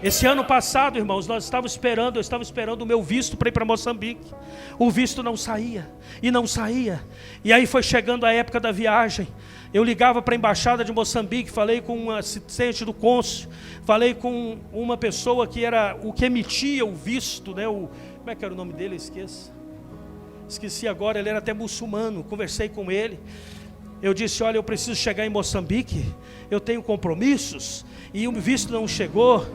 Esse ano passado, irmãos, eu estava esperando o meu visto para ir para Moçambique. O visto não saía, e não saía. E aí foi chegando a época da viagem. Eu ligava para a embaixada de Moçambique, falei com um assistente do cônsul, falei com uma pessoa que era o que emitia o visto, né? Como é que era o nome dele? Esqueci agora, ele era até muçulmano. Conversei com ele. Eu disse: olha, eu preciso chegar em Moçambique, eu tenho compromissos, e o visto não chegou.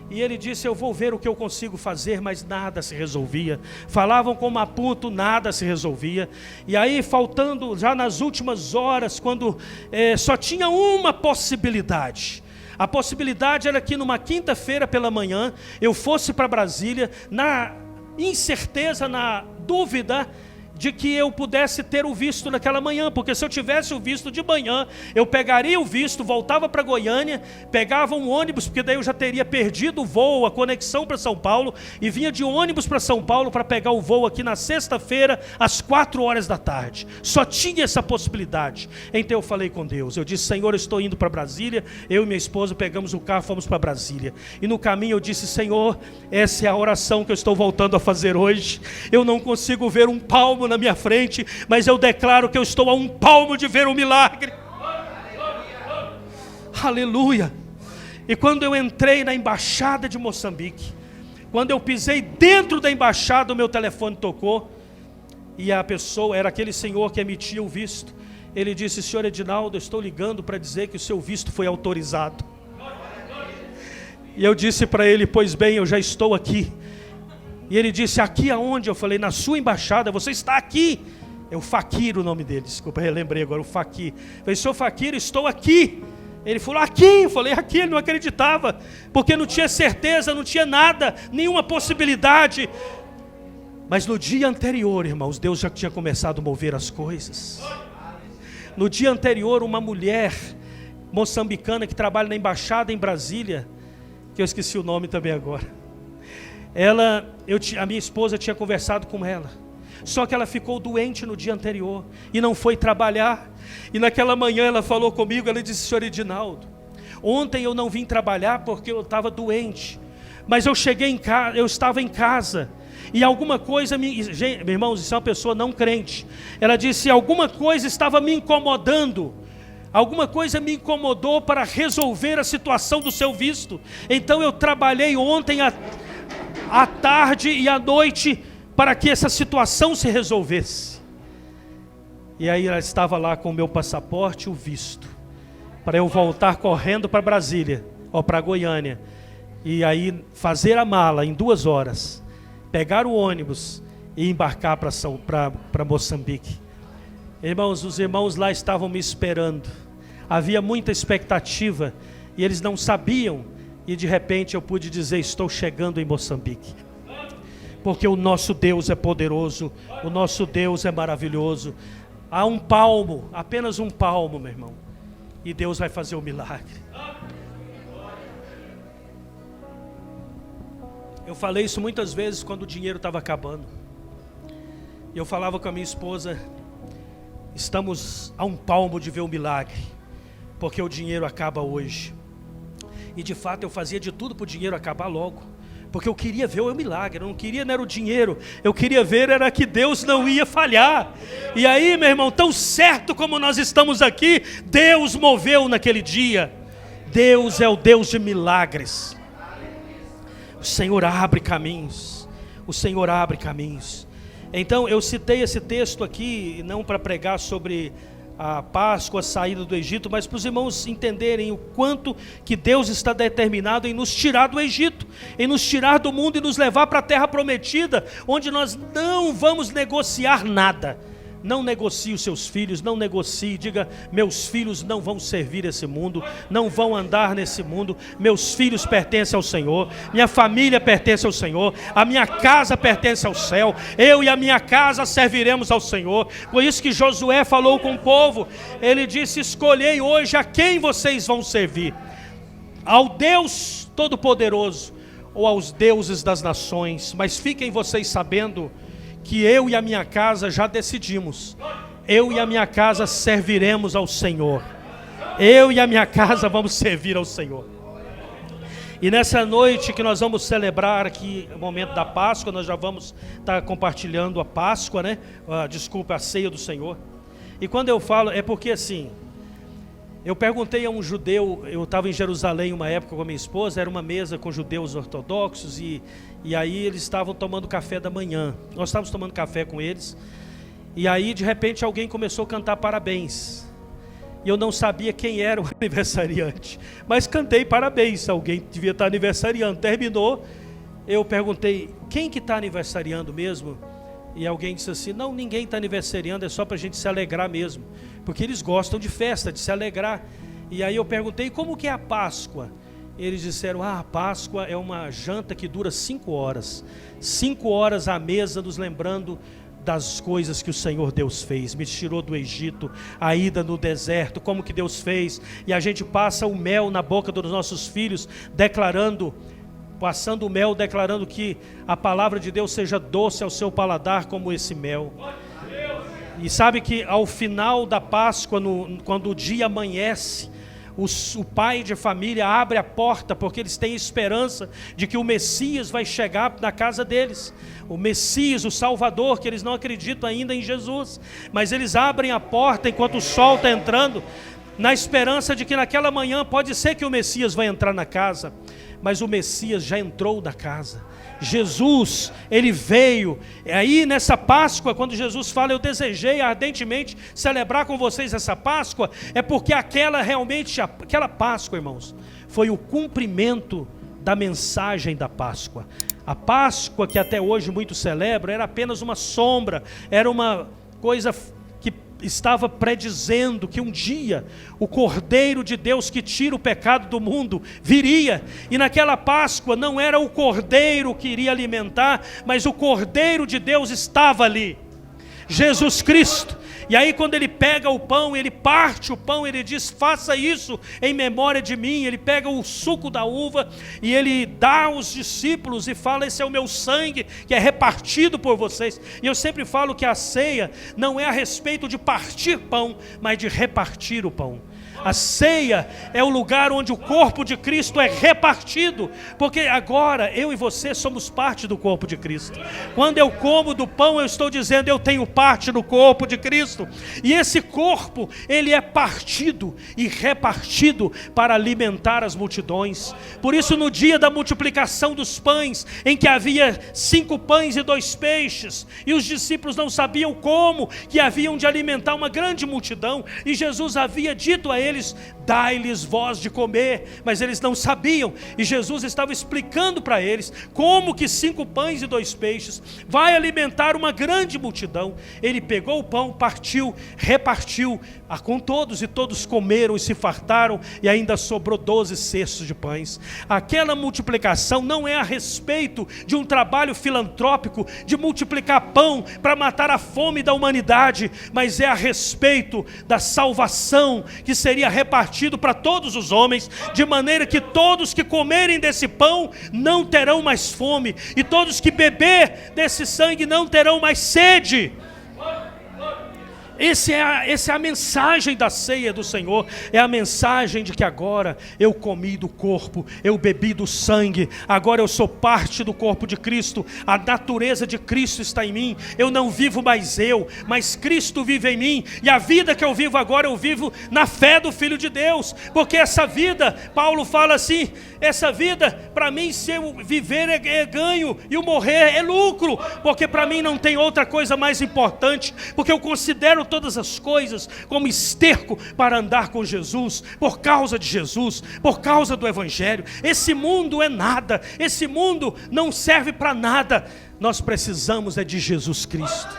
E ele disse: eu vou ver o que eu consigo fazer, mas nada se resolvia. Falavam com Maputo, nada se resolvia. E aí, faltando já nas últimas horas, quando só tinha uma possibilidade. A possibilidade era que numa quinta-feira pela manhã eu fosse para Brasília, na incerteza, na dúvida de que eu pudesse ter o visto naquela manhã, porque se eu tivesse o visto de manhã, eu pegaria o visto, voltava para Goiânia, pegava um ônibus, porque daí eu já teria perdido o voo, a conexão para São Paulo, e vinha de ônibus para São Paulo para pegar o voo aqui na sexta-feira, às 4 horas da tarde. Só tinha essa possibilidade. Então eu falei com Deus, eu disse: Senhor, eu estou indo para Brasília. Eu e minha esposa pegamos o carro, fomos para Brasília, e no caminho eu disse: Senhor, essa é a oração que eu estou voltando a fazer hoje. Eu não consigo ver um palmo na minha frente, mas eu declaro que eu estou a um palmo de ver um milagre. Aleluia. E quando eu entrei na embaixada de Moçambique, quando eu pisei dentro da embaixada, o meu telefone tocou, e a pessoa, era aquele senhor que emitia o visto. Ele disse: senhor Edinaldo, eu estou ligando para dizer que o seu visto foi autorizado. E eu disse para ele: pois bem, eu já estou aqui. E ele disse: aqui aonde? Eu falei: na sua embaixada. Você está aqui? É o Fakir o nome dele, desculpa, eu lembrei agora, o Fakir. Eu falei: sou Fakir, estou aqui. Ele falou: aqui? Eu falei: aqui. Ele não acreditava, porque não tinha certeza, não tinha nada, nenhuma possibilidade. Mas no dia anterior, irmãos, Deus já tinha começado a mover as coisas. No dia anterior, uma mulher moçambicana que trabalha na embaixada em Brasília, que eu esqueci o nome também agora, a minha esposa tinha conversado com ela, só que ela ficou doente no dia anterior e não foi trabalhar. E naquela manhã ela falou comigo, ela disse: senhor Edinaldo, ontem eu não vim trabalhar porque eu estava doente, mas eu cheguei em casa, eu estava em casa, e alguma coisa gente, meus irmãos, isso é uma pessoa não crente. Ela disse: alguma coisa estava me incomodando, alguma coisa me incomodou para resolver a situação do seu visto. Então eu trabalhei ontem à tarde e à noite para que essa situação se resolvesse. E aí ela estava lá com o meu passaporte e o visto, para eu voltar correndo para Brasília, ou para Goiânia, e aí fazer a mala em 2 horas, pegar o ônibus e embarcar para Moçambique. Irmãos, os irmãos lá estavam me esperando, havia muita expectativa, e eles não sabiam. E de repente eu pude dizer: estou chegando em Moçambique. Porque o nosso Deus é poderoso, o nosso Deus é maravilhoso. Há um palmo, apenas um palmo, meu irmão, e Deus vai fazer o milagre. Eu falei isso muitas vezes quando o dinheiro estava acabando. Eu falava com a minha esposa: estamos a um palmo de ver o milagre, porque o dinheiro acaba hoje. E de fato eu fazia de tudo para o dinheiro acabar logo, porque eu queria ver o milagre. Eu não queria, não era o dinheiro, eu queria ver era que Deus não ia falhar. E aí, meu irmão, tão certo como nós estamos aqui, Deus moveu naquele dia. Deus é o Deus de milagres. O Senhor abre caminhos. O Senhor abre caminhos. Então eu citei esse texto aqui, não para pregar sobre a Páscoa, a saída do Egito, mas para os irmãos entenderem o quanto que Deus está determinado em nos tirar do Egito, em nos tirar do mundo e nos levar para a terra prometida, onde nós não vamos negociar nada. Não negocie os seus filhos, não negocie, diga: meus filhos não vão servir esse mundo, não vão andar nesse mundo, meus filhos pertencem ao Senhor, minha família pertence ao Senhor, a minha casa pertence ao céu, eu e a minha casa serviremos ao Senhor. Por isso que Josué falou com o povo, ele disse: escolhei hoje a quem vocês vão servir, ao Deus Todo-Poderoso ou aos deuses das nações, mas fiquem vocês sabendo que eu e a minha casa já decidimos, eu e a minha casa serviremos ao Senhor, eu e a minha casa vamos servir ao Senhor. E nessa noite que nós vamos celebrar aqui o momento da Páscoa, nós já vamos estar compartilhando a Páscoa, né? A ceia do Senhor. E quando eu falo, é porque assim, eu perguntei a um judeu, eu estava em Jerusalém uma época com a minha esposa, era uma mesa com judeus ortodoxos e aí eles estavam tomando café da manhã. Nós estávamos tomando café com eles. E aí de repente alguém começou a cantar parabéns. E eu não sabia quem era o aniversariante. Mas cantei parabéns, alguém devia estar aniversariando. Terminou, eu perguntei: quem que está aniversariando mesmo? E alguém disse assim: não, ninguém está aniversariando, é só para a gente se alegrar mesmo. Porque eles gostam de festa, de se alegrar. E aí eu perguntei: como que é a Páscoa? Eles disseram: a Páscoa é uma janta que dura 5 horas. 5 horas à mesa, nos lembrando das coisas que o Senhor Deus fez. Me tirou do Egito, a ida no deserto, como que Deus fez. E a gente passa o mel na boca dos nossos filhos, passando o mel, declarando que a palavra de Deus seja doce ao seu paladar como esse mel. E sabe que ao final da Páscoa, quando o dia amanhece, o pai de família abre a porta, porque eles têm esperança de que o Messias vai chegar na casa deles. O Messias, o Salvador, que eles não acreditam ainda em Jesus. Mas eles abrem a porta enquanto o sol está entrando, na esperança de que naquela manhã pode ser que o Messias vai entrar na casa. Mas o Messias já entrou na casa. Jesus, ele veio. E aí nessa Páscoa, quando Jesus fala: eu desejei ardentemente celebrar com vocês essa Páscoa, é porque aquela Páscoa, irmãos, foi o cumprimento da mensagem da Páscoa. A Páscoa que até hoje muitos celebram era apenas uma sombra, era uma coisa que estava predizendo que um dia o Cordeiro de Deus que tira o pecado do mundo viria, e naquela Páscoa não era o Cordeiro que iria alimentar, mas o Cordeiro de Deus estava ali, Jesus Cristo. E aí quando ele pega o pão, ele parte o pão, ele diz: faça isso em memória de mim. Ele pega o suco da uva e ele dá aos discípulos e fala: esse é o meu sangue que é repartido por vocês. E eu sempre falo que a ceia não é a respeito de partir pão, mas de repartir o pão. A ceia é o lugar onde o corpo de Cristo é repartido, porque agora eu e você somos parte do corpo de Cristo. Quando eu como do pão, eu estou dizendo: eu tenho parte no corpo de Cristo. E esse corpo, ele é partido e repartido para alimentar as multidões. Por isso, no dia da multiplicação dos pães, em que havia 5 pães e 2 peixes, e os discípulos não sabiam como que haviam de alimentar uma grande multidão, e Jesus havia dito a eles: dai-lhes vós de comer, mas eles não sabiam, e Jesus estava explicando para eles como que 5 pães e 2 peixes vai alimentar uma grande multidão. Ele pegou o pão, partiu, repartiu com todos, e todos comeram e se fartaram, e ainda sobrou 12 cestos de pães. Aquela multiplicação não é a respeito de um trabalho filantrópico de multiplicar pão para matar a fome da humanidade, mas é a respeito da salvação que seria repartido para todos os homens, de maneira que todos que comerem desse pão não terão mais fome, e todos que beber desse sangue não terão mais sede. Essa é a mensagem da ceia do Senhor. É a mensagem de que agora eu comi do corpo, eu bebi do sangue, agora eu sou parte do corpo de Cristo. A natureza de Cristo está em mim. Eu não vivo mais eu, mas Cristo vive em mim. E a vida que eu vivo agora, eu vivo na fé do Filho de Deus. Porque essa vida, Paulo fala assim, essa vida, para mim, se eu viver é ganho, e o morrer é lucro. Porque para mim não tem outra coisa mais importante, porque eu considero todas as coisas como esterco para andar com Jesus, por causa de Jesus, por causa do Evangelho. Esse mundo é nada, esse mundo não serve para nada. Nós precisamos é de Jesus Cristo.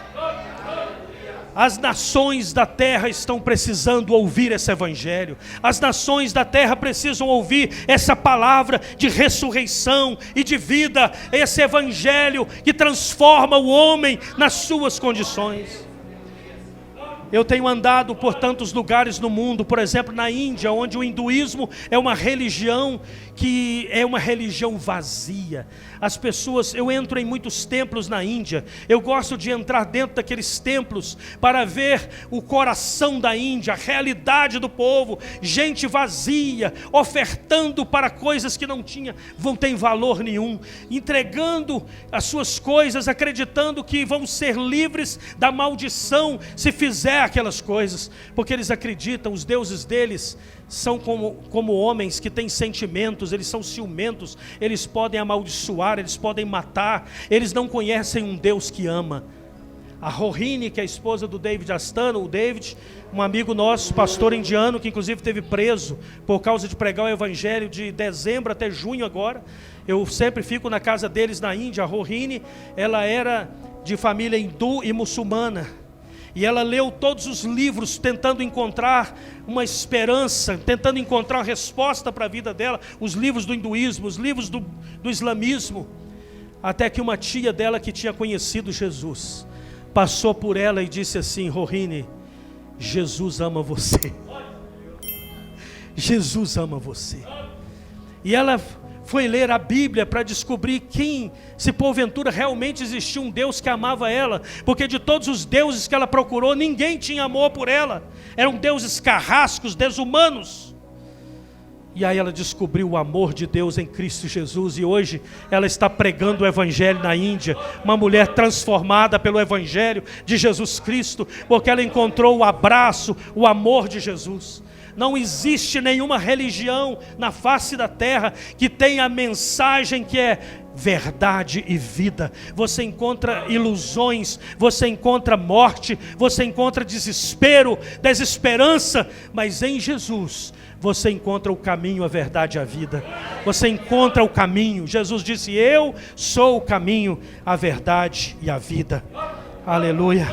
As nações da terra estão precisando ouvir esse Evangelho. As nações da terra precisam ouvir essa palavra de ressurreição e de vida. Esse Evangelho que transforma o homem nas suas condições. Eu tenho andado por tantos lugares no mundo, por exemplo na Índia, onde o hinduísmo é uma religião que é uma religião vazia. As pessoas, eu entro em muitos templos na Índia, eu gosto de entrar dentro daqueles templos para ver o coração da Índia, a realidade do povo, gente vazia, ofertando para coisas que não tem valor nenhum, entregando as suas coisas, acreditando que vão ser livres da maldição se fizer aquelas coisas, porque eles acreditam, os deuses deles são como homens que têm sentimentos, eles são ciumentos, eles podem amaldiçoar, eles podem matar, eles não conhecem um Deus que ama. A Rohini, que é a esposa do David Astano, o David, um amigo nosso, pastor indiano, que inclusive esteve preso por causa de pregar o Evangelho de dezembro até junho agora. Eu sempre fico na casa deles na Índia. A Rohini, ela era de família hindu e muçulmana. E ela leu todos os livros tentando encontrar uma esperança, tentando encontrar uma resposta para a vida dela, os livros do hinduísmo, os livros do islamismo, até que uma tia dela que tinha conhecido Jesus, passou por ela e disse assim: Rohini, Jesus ama você. Jesus ama você. E ela foi ler a Bíblia para descobrir se porventura realmente existia um Deus que amava ela, porque de todos os deuses que ela procurou, ninguém tinha amor por ela, eram deuses carrascos, desumanos. E aí ela descobriu o amor de Deus em Cristo Jesus, e hoje ela está pregando o Evangelho na Índia, uma mulher transformada pelo Evangelho de Jesus Cristo, porque ela encontrou o abraço, o amor de Jesus. Não existe nenhuma religião na face da terra que tenha a mensagem que é verdade e vida. Você encontra ilusões, você encontra morte, você encontra desespero, desesperança, mas em Jesus você encontra o caminho, a verdade e a vida. Você encontra o caminho. Jesus disse: eu sou o caminho, a verdade e a vida. Aleluia.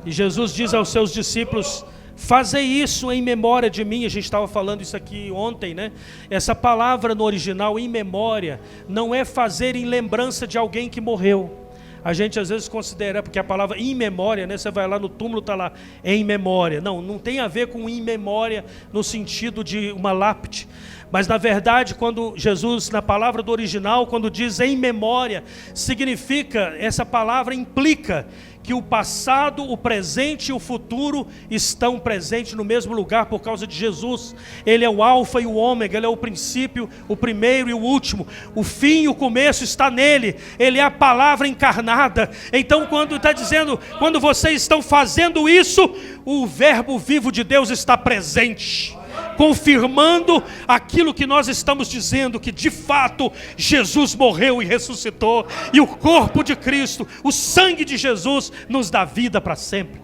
E Jesus diz aos seus discípulos: fazei isso em memória de mim. A gente estava falando isso aqui ontem, né? Essa palavra no original, em memória, não é fazer em lembrança de alguém que morreu. A gente às vezes considera, porque a palavra em memória, né? Você vai lá no túmulo, está lá, em memória. Não tem a ver com em memória no sentido de uma lápide. Mas na verdade, quando Jesus, na palavra do original, quando diz em memória, significa, essa palavra implica que o passado, o presente e o futuro estão presentes no mesmo lugar por causa de Jesus. Ele é o alfa e o ômega, ele é o princípio, o primeiro e o último, o fim e o começo está nele, ele é a palavra encarnada. Então quando está dizendo, quando vocês estão fazendo isso, o verbo vivo de Deus está presente, confirmando aquilo que nós estamos dizendo, que de fato Jesus morreu e ressuscitou, e o corpo de Cristo, o sangue de Jesus nos dá vida para sempre.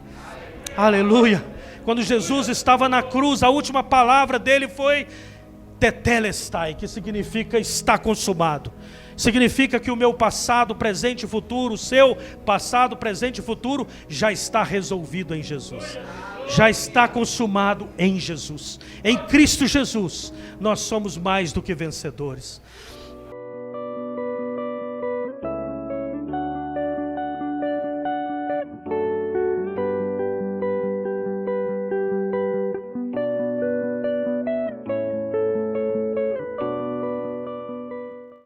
Aleluia. Quando Jesus estava na cruz, a última palavra dele foi tetelestai, que significa está consumado. Significa que o meu passado, presente e futuro, o seu passado, presente e futuro já está resolvido em Jesus. Já está consumado em Jesus. Em Cristo Jesus, nós somos mais do que vencedores.